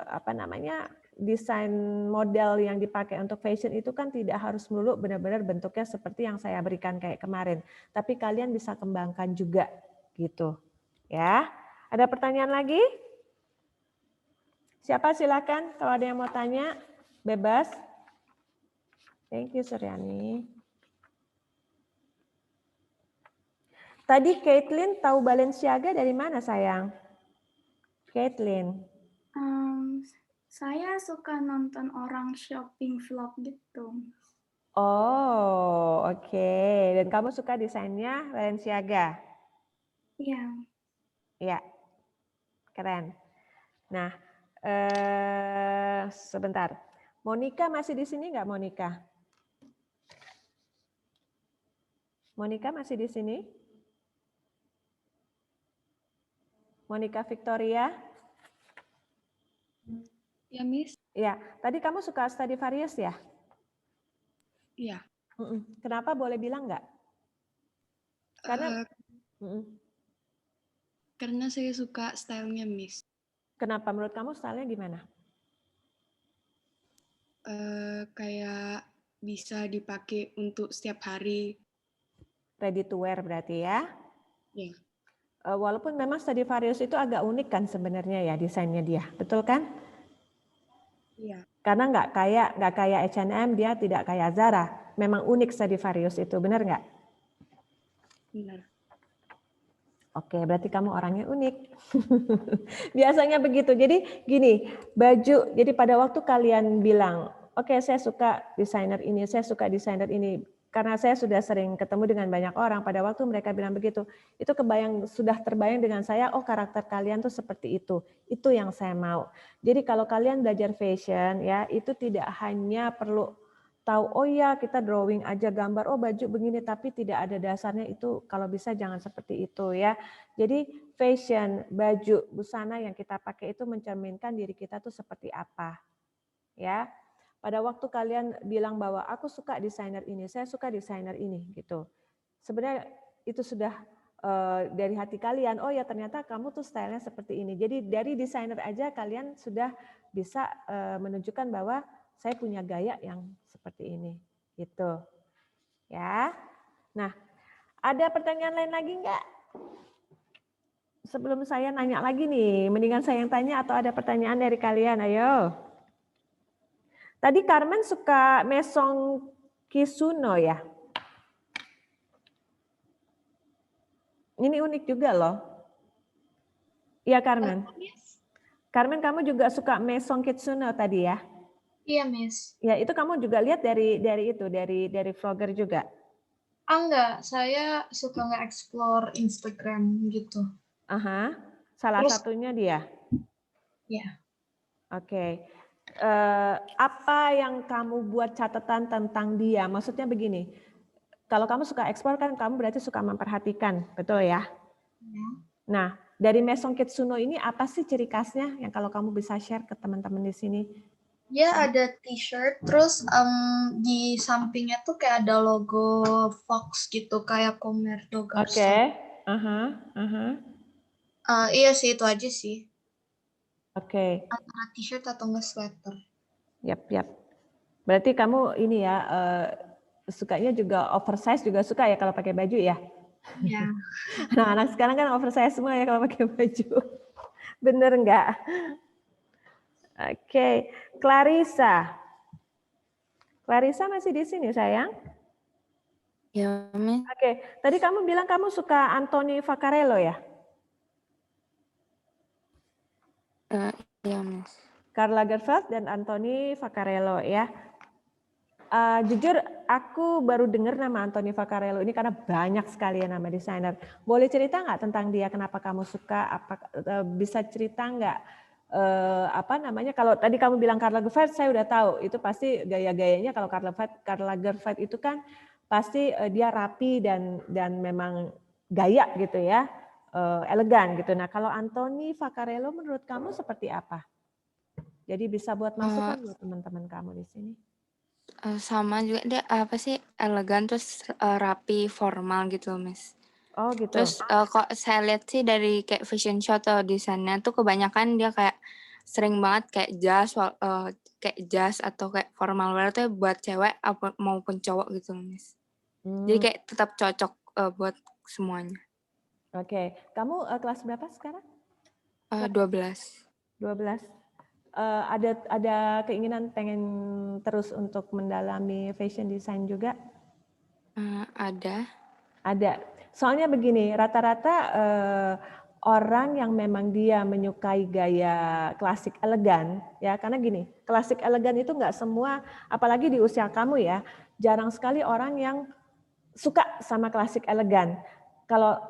apa namanya, desain model yang dipakai untuk fashion itu kan tidak harus melulu benar-benar bentuknya seperti yang saya berikan kayak kemarin, tapi kalian bisa kembangkan juga gitu ya. Ada pertanyaan lagi? Siapa silakan kalau ada yang mau tanya, bebas. Thank you Suryani. Tadi Caitlin tahu Balenciaga dari mana sayang? Caitlin. Saya suka nonton orang shopping vlog gitu. Oh, oke. Dan kamu suka desainnya Balenciaga? Iya. Iya. Keren. Nah, sebentar. Monica masih di sini nggak, Monica? Monica masih di sini? Monica Victoria? Ya, Miss. Ya, tadi kamu suka Stradivarius ya? Iya. Kenapa, boleh bilang nggak? Karena saya suka stylenya Miss. Kenapa menurut kamu stylenya gimana? Kayak bisa dipakai untuk setiap hari. Ready to wear berarti ya? Iya. Walaupun memang Stradivarius itu agak unik kan sebenarnya ya desainnya dia, betul kan? Iya. Karena nggak kayak H&M, dia tidak kayak Zara. Memang unik Stradivarius itu, benar nggak? Benar. Oke, berarti kamu orangnya unik. Biasanya begitu. Jadi gini, baju, jadi pada waktu kalian bilang, oke, saya suka desainer ini, saya suka desainer ini, karena saya sudah sering ketemu dengan banyak orang, pada waktu mereka bilang begitu, itu sudah terbayang dengan saya, oh karakter kalian tuh seperti itu yang saya mau. Jadi kalau kalian belajar fashion, ya itu tidak hanya perlu tahu, oh ya kita drawing aja gambar, oh baju begini, tapi tidak ada dasarnya, itu kalau bisa jangan seperti itu ya. Jadi fashion, baju, busana yang kita pakai itu mencerminkan diri kita tuh seperti apa. Ya. Pada waktu kalian bilang bahwa aku suka desainer ini, saya suka desainer ini gitu. Sebenarnya itu sudah dari hati kalian, oh ya ternyata kamu tuh stylenya seperti ini. Jadi dari desainer aja kalian sudah bisa menunjukkan bahwa saya punya gaya yang seperti ini, gitu. Ya. Nah, ada pertanyaan lain lagi enggak? Sebelum saya nanya lagi nih, mendingan saya yang tanya atau ada pertanyaan dari kalian, ayo. Tadi Carmen suka Maison Kisuno ya? Ini unik juga loh. Iya Carmen. Carmen, kamu juga suka Maison Kisuno tadi ya? Iya, Miss. Ya, itu kamu juga lihat dari vlogger juga? Enggak, saya suka nge-explore Instagram gitu. Aha, salah satunya dia? Ya. Oke. Apa yang kamu buat catatan tentang dia? Maksudnya begini, kalau kamu suka explore kan kamu berarti suka memperhatikan, betul ya? Ya. Nah, dari Maison Kisuno ini apa sih ciri khasnya yang kalau kamu bisa share ke teman-teman di sini? Ya, ada t-shirt, terus di sampingnya tuh kayak ada logo Fox gitu, kayak Commercial Garçon. Oke. Iya sih, itu aja sih. Oke. Antara t-shirt atau enggak sweater. Yap. Berarti kamu ini ya sukanya juga oversize juga suka ya kalau pakai baju ya? Iya. Nah, anak sekarang kan oversize semua ya kalau pakai baju. Bener nggak? Oke, Clarissa. Clarissa masih di sini sayang? Ya, Miss. Oke, tadi kamu bilang kamu suka Anthony Vaccarello ya? Iya, Miss. Karl Lagerfeld dan Anthony Vaccarello ya. Jujur aku baru dengar nama Anthony Vaccarello ini karena banyak sekali ya nama desainer. Boleh cerita nggak tentang dia? Kenapa kamu suka? Bisa cerita nggak? Apa namanya? Kalau tadi kamu bilang Karl Lagerfeld, saya udah tahu itu pasti gaya-gayanya kalau Karl Lagerfeld itu kan pasti dia rapi dan memang gaya gitu ya, elegan gitu. Nah kalau Anthony Vaccarello menurut kamu seperti apa? Jadi bisa buat masukan buat teman-teman kamu di sini. Sama juga dia apa sih elegan terus rapi formal gitu Miss. Oh gitu. Terus kok saya lihat sih dari kayak fashion show atau desainnya tuh kebanyakan dia kayak sering banget kayak jas atau kayak formal wear tuh buat cewek maupun cowok gitu Miss. Jadi kayak tetap cocok buat semuanya. Oke, kamu kelas berapa sekarang? 12. 12. Ada keinginan pengen terus untuk mendalami fashion design juga? Ada. Ada. Soalnya begini, rata-rata orang yang memang dia menyukai gaya klasik elegan, ya karena gini, klasik elegan itu nggak semua, apalagi di usia kamu ya, jarang sekali orang yang suka sama klasik elegan. Kalau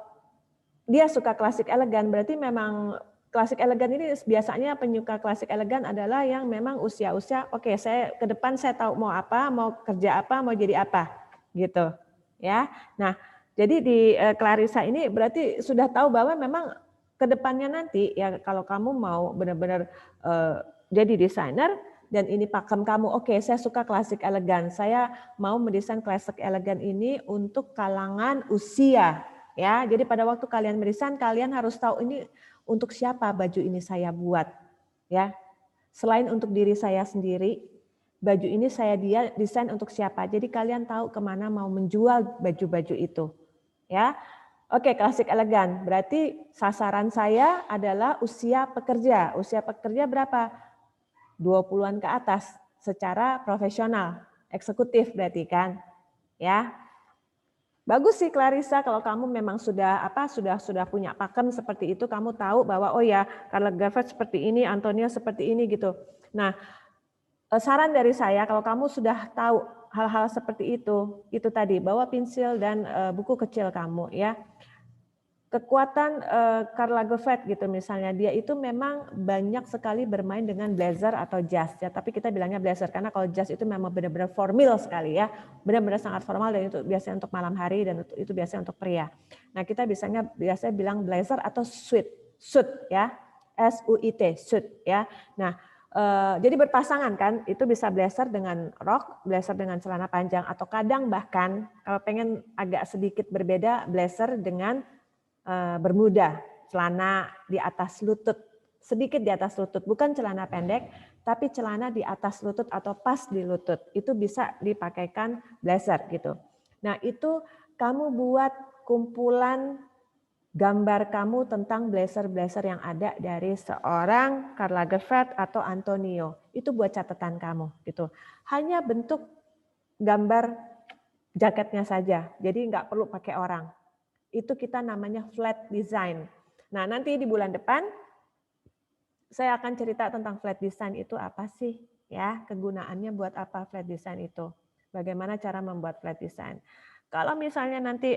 dia suka klasik elegan, berarti memang klasik elegan ini biasanya penyuka klasik elegan adalah yang memang usia-usia, oke, saya ke depan saya tahu mau apa, mau kerja apa, mau jadi apa, gitu, ya. Nah, jadi di Clarissa ini berarti sudah tahu bahwa memang ke depannya nanti ya kalau kamu mau benar-benar jadi desainer dan ini pakem kamu, oke, saya suka klasik elegan, saya mau mendesain klasik elegan ini untuk kalangan usia. Ya, jadi pada waktu kalian mendesain, kalian harus tahu ini untuk siapa baju ini saya buat. Ya, selain untuk diri saya sendiri, baju ini saya desain untuk siapa. Jadi kalian tahu kemana mau menjual baju-baju itu. Ya, oke, klasik elegan. Berarti sasaran saya adalah usia pekerja. Usia pekerja berapa? 20-an ke atas, secara profesional, eksekutif berarti kan, ya. Bagus sih Clarissa kalau kamu memang sudah punya pakem seperti itu, kamu tahu bahwa oh ya Karl Lagerfeld seperti ini, Antonio seperti ini gitu. Nah, saran dari saya kalau kamu sudah tahu hal-hal seperti itu tadi bawa pensil dan buku kecil kamu ya. Kekuatan Karl Lagerfeld gitu misalnya, dia itu memang banyak sekali bermain dengan blazer atau jas ya, tapi kita bilangnya blazer karena kalau jas itu memang benar-benar formal sekali ya, benar-benar sangat formal dan itu biasanya untuk malam hari dan itu biasanya untuk pria. Nah kita biasanya bilang blazer atau suit ya, SUIT suit ya. Nah jadi berpasangan kan, itu bisa blazer dengan rok, blazer dengan celana panjang atau kadang bahkan kalau pengen agak sedikit berbeda blazer dengan bermuda, celana di atas lutut, sedikit di atas lutut, bukan celana pendek, tapi celana di atas lutut atau pas di lutut, itu bisa dipakaikan blazer gitu. Nah itu kamu buat kumpulan gambar kamu tentang blazer-blazer yang ada dari seorang Karl Lagerfeld atau Antonio, itu buat catatan kamu gitu. Hanya bentuk gambar jaketnya saja, jadi nggak perlu pakai orang. Itu kita namanya flat design. Nah nanti di bulan depan saya akan cerita tentang flat design itu apa sih ya, kegunaannya buat apa flat design itu, bagaimana cara membuat flat design. Kalau misalnya nanti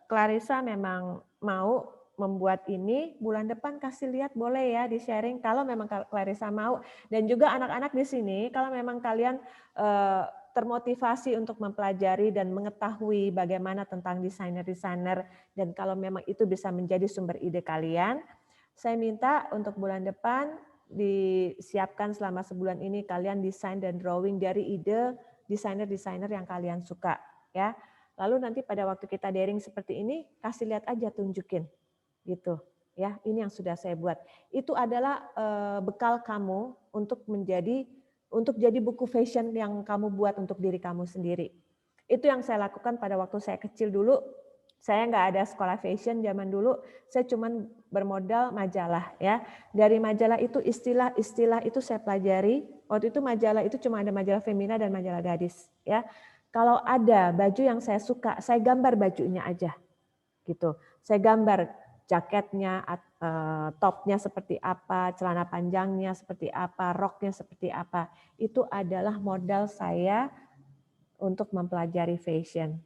Clarissa memang mau membuat ini bulan depan kasih lihat boleh ya di sharing kalau memang Clarissa mau, dan juga anak-anak di sini kalau memang kalian termotivasi untuk mempelajari dan mengetahui bagaimana tentang desainer-desainer dan kalau memang itu bisa menjadi sumber ide kalian, saya minta untuk bulan depan disiapkan selama sebulan ini kalian desain dan drawing dari ide desainer-desainer yang kalian suka ya. Lalu nanti pada waktu kita daring seperti ini kasih lihat aja, tunjukin gitu Ya, ini yang sudah saya buat. Itu adalah bekal kamu untuk jadi buku fashion yang kamu buat untuk diri kamu sendiri. Itu yang saya lakukan pada waktu saya kecil dulu. Saya nggak ada sekolah fashion zaman dulu. Saya cuman bermodal majalah ya. Dari majalah itu istilah-istilah itu saya pelajari. Waktu itu majalah itu cuma ada majalah femina dan majalah gadis ya. Kalau ada baju yang saya suka, saya gambar bajunya aja gitu. Saya gambar jaketnya, topnya seperti apa, celana panjangnya seperti apa, roknya seperti apa. Itu adalah modal saya untuk mempelajari fashion.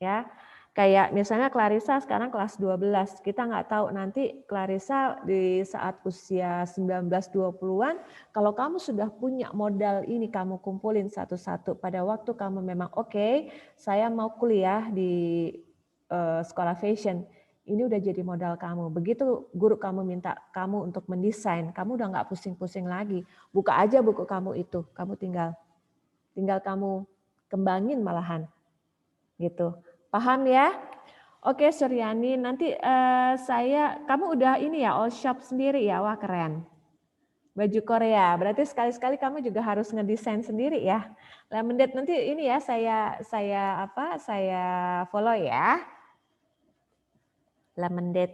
Ya, kayak misalnya Clarissa sekarang kelas 12. Kita nggak tahu nanti Clarissa di saat usia 19-20-an, kalau kamu sudah punya modal ini, kamu kumpulin satu-satu. Pada waktu kamu memang oke, saya mau kuliah di sekolah fashion. Ini udah jadi modal kamu. Begitu guru kamu minta kamu untuk mendesain, kamu udah nggak pusing-pusing lagi. Buka aja buku kamu itu, kamu tinggal kamu kembangin malahan, gitu. Paham ya? Oke Suryani, nanti kamu udah ini ya all shop sendiri ya, wah keren. Baju Korea, berarti sekali-sekali kamu juga harus ngedesain sendiri ya. Lemonade nanti ini ya saya follow ya. Lemonade.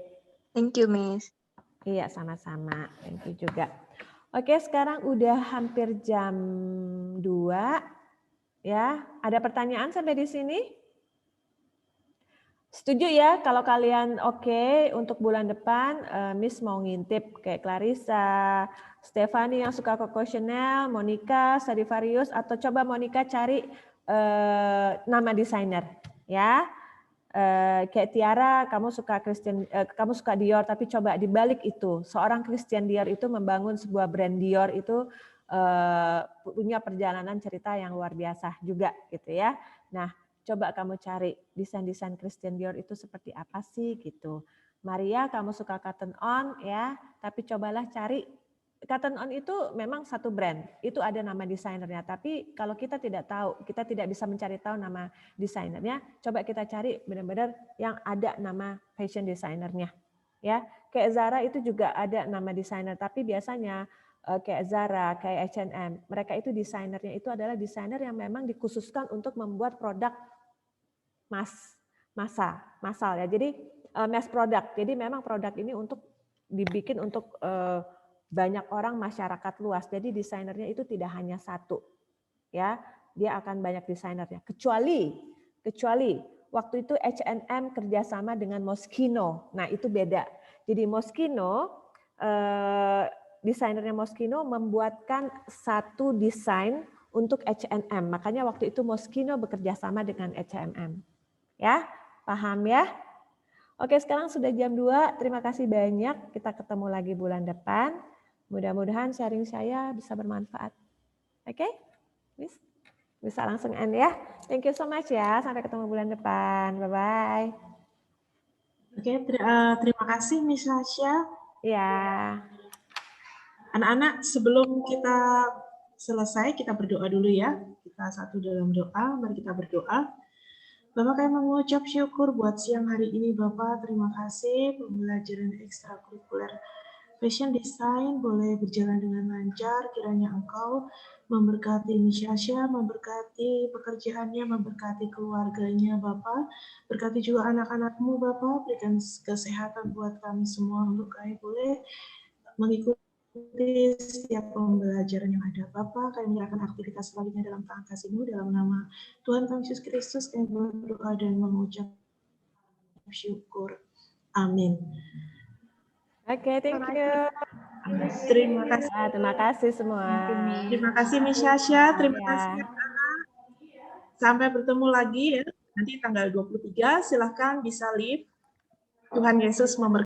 Thank you, Miss. Iya, sama-sama. Thank you juga. Oke, sekarang udah hampir jam 2. Ya, ada pertanyaan sampai di sini? Setuju ya kalau kalian oke untuk bulan depan, Miss mau ngintip kayak Clarissa, Stefani yang suka Coco Chanel, Monica, Stradivarius, atau coba Monica cari nama desainer ya. Kayak Tiara, kamu suka Dior, tapi coba dibalik itu, seorang Christian Dior itu membangun sebuah brand Dior itu punya perjalanan cerita yang luar biasa juga gitu ya. Nah, coba kamu cari desain-desain Christian Dior itu seperti apa sih gitu. Maria, kamu suka Cotton On ya, tapi cobalah cari. Cotton On itu memang satu brand, itu ada nama desainernya. Tapi kalau kita tidak tahu, kita tidak bisa mencari tahu nama desainernya, coba kita cari benar-benar yang ada nama fashion desainernya. Ya, kayak Zara itu juga ada nama desainer, tapi biasanya kayak Zara, kayak H&M, mereka itu desainernya itu adalah desainer yang memang dikhususkan untuk membuat produk massal ya. Jadi mass product. Jadi memang produk ini untuk dibikin untuk banyak orang, masyarakat luas. Jadi desainernya itu tidak hanya satu. Ya, dia akan banyak desainernya. Kecuali waktu itu H&M kerjasama dengan Moschino. Nah, itu beda. Jadi Moschino desainernya Moschino membuatkan satu desain untuk H&M. Makanya waktu itu Moschino bekerja sama dengan H&M. Ya, paham ya? Oke, sekarang sudah jam 2. Terima kasih banyak. Kita ketemu lagi bulan depan. Mudah-mudahan sharing saya bisa bermanfaat. Oke? Bisa langsung end ya. Thank you so much ya. Sampai ketemu bulan depan. Bye-bye. Oke, terima kasih Miss Sasha. Ya. Anak-anak, sebelum kita selesai, kita berdoa dulu ya. Kita satu dalam doa, mari kita berdoa. Bapak, kami mengucap syukur buat siang hari ini, Bapak. Terima kasih pembelajaran ekstrakurikuler fashion design boleh berjalan dengan lancar. Kiranya Engkau memberkati Miss Sasha, memberkati pekerjaannya, memberkati keluarganya, Bapak. Berkati juga anak-anakmu, Bapak. Berikan kesehatan buat kami semua untuk kami boleh mengikuti setiap pembelajaran yang ada, Bapak. Kami menyerahkan aktivitas selanjutnya dalam tangan kasih-Mu, dalam nama Tuhan kami Yesus Kristus, kami berdoa dan mengucap syukur. Amin. Oke, thank you. Terima kasih. Terima kasih semua. Terima kasih Miss Sasha, terima kasih anak-anak. Sampai bertemu lagi ya. Nanti tanggal 23, silahkan bisa live. Tuhan Yesus memberkati.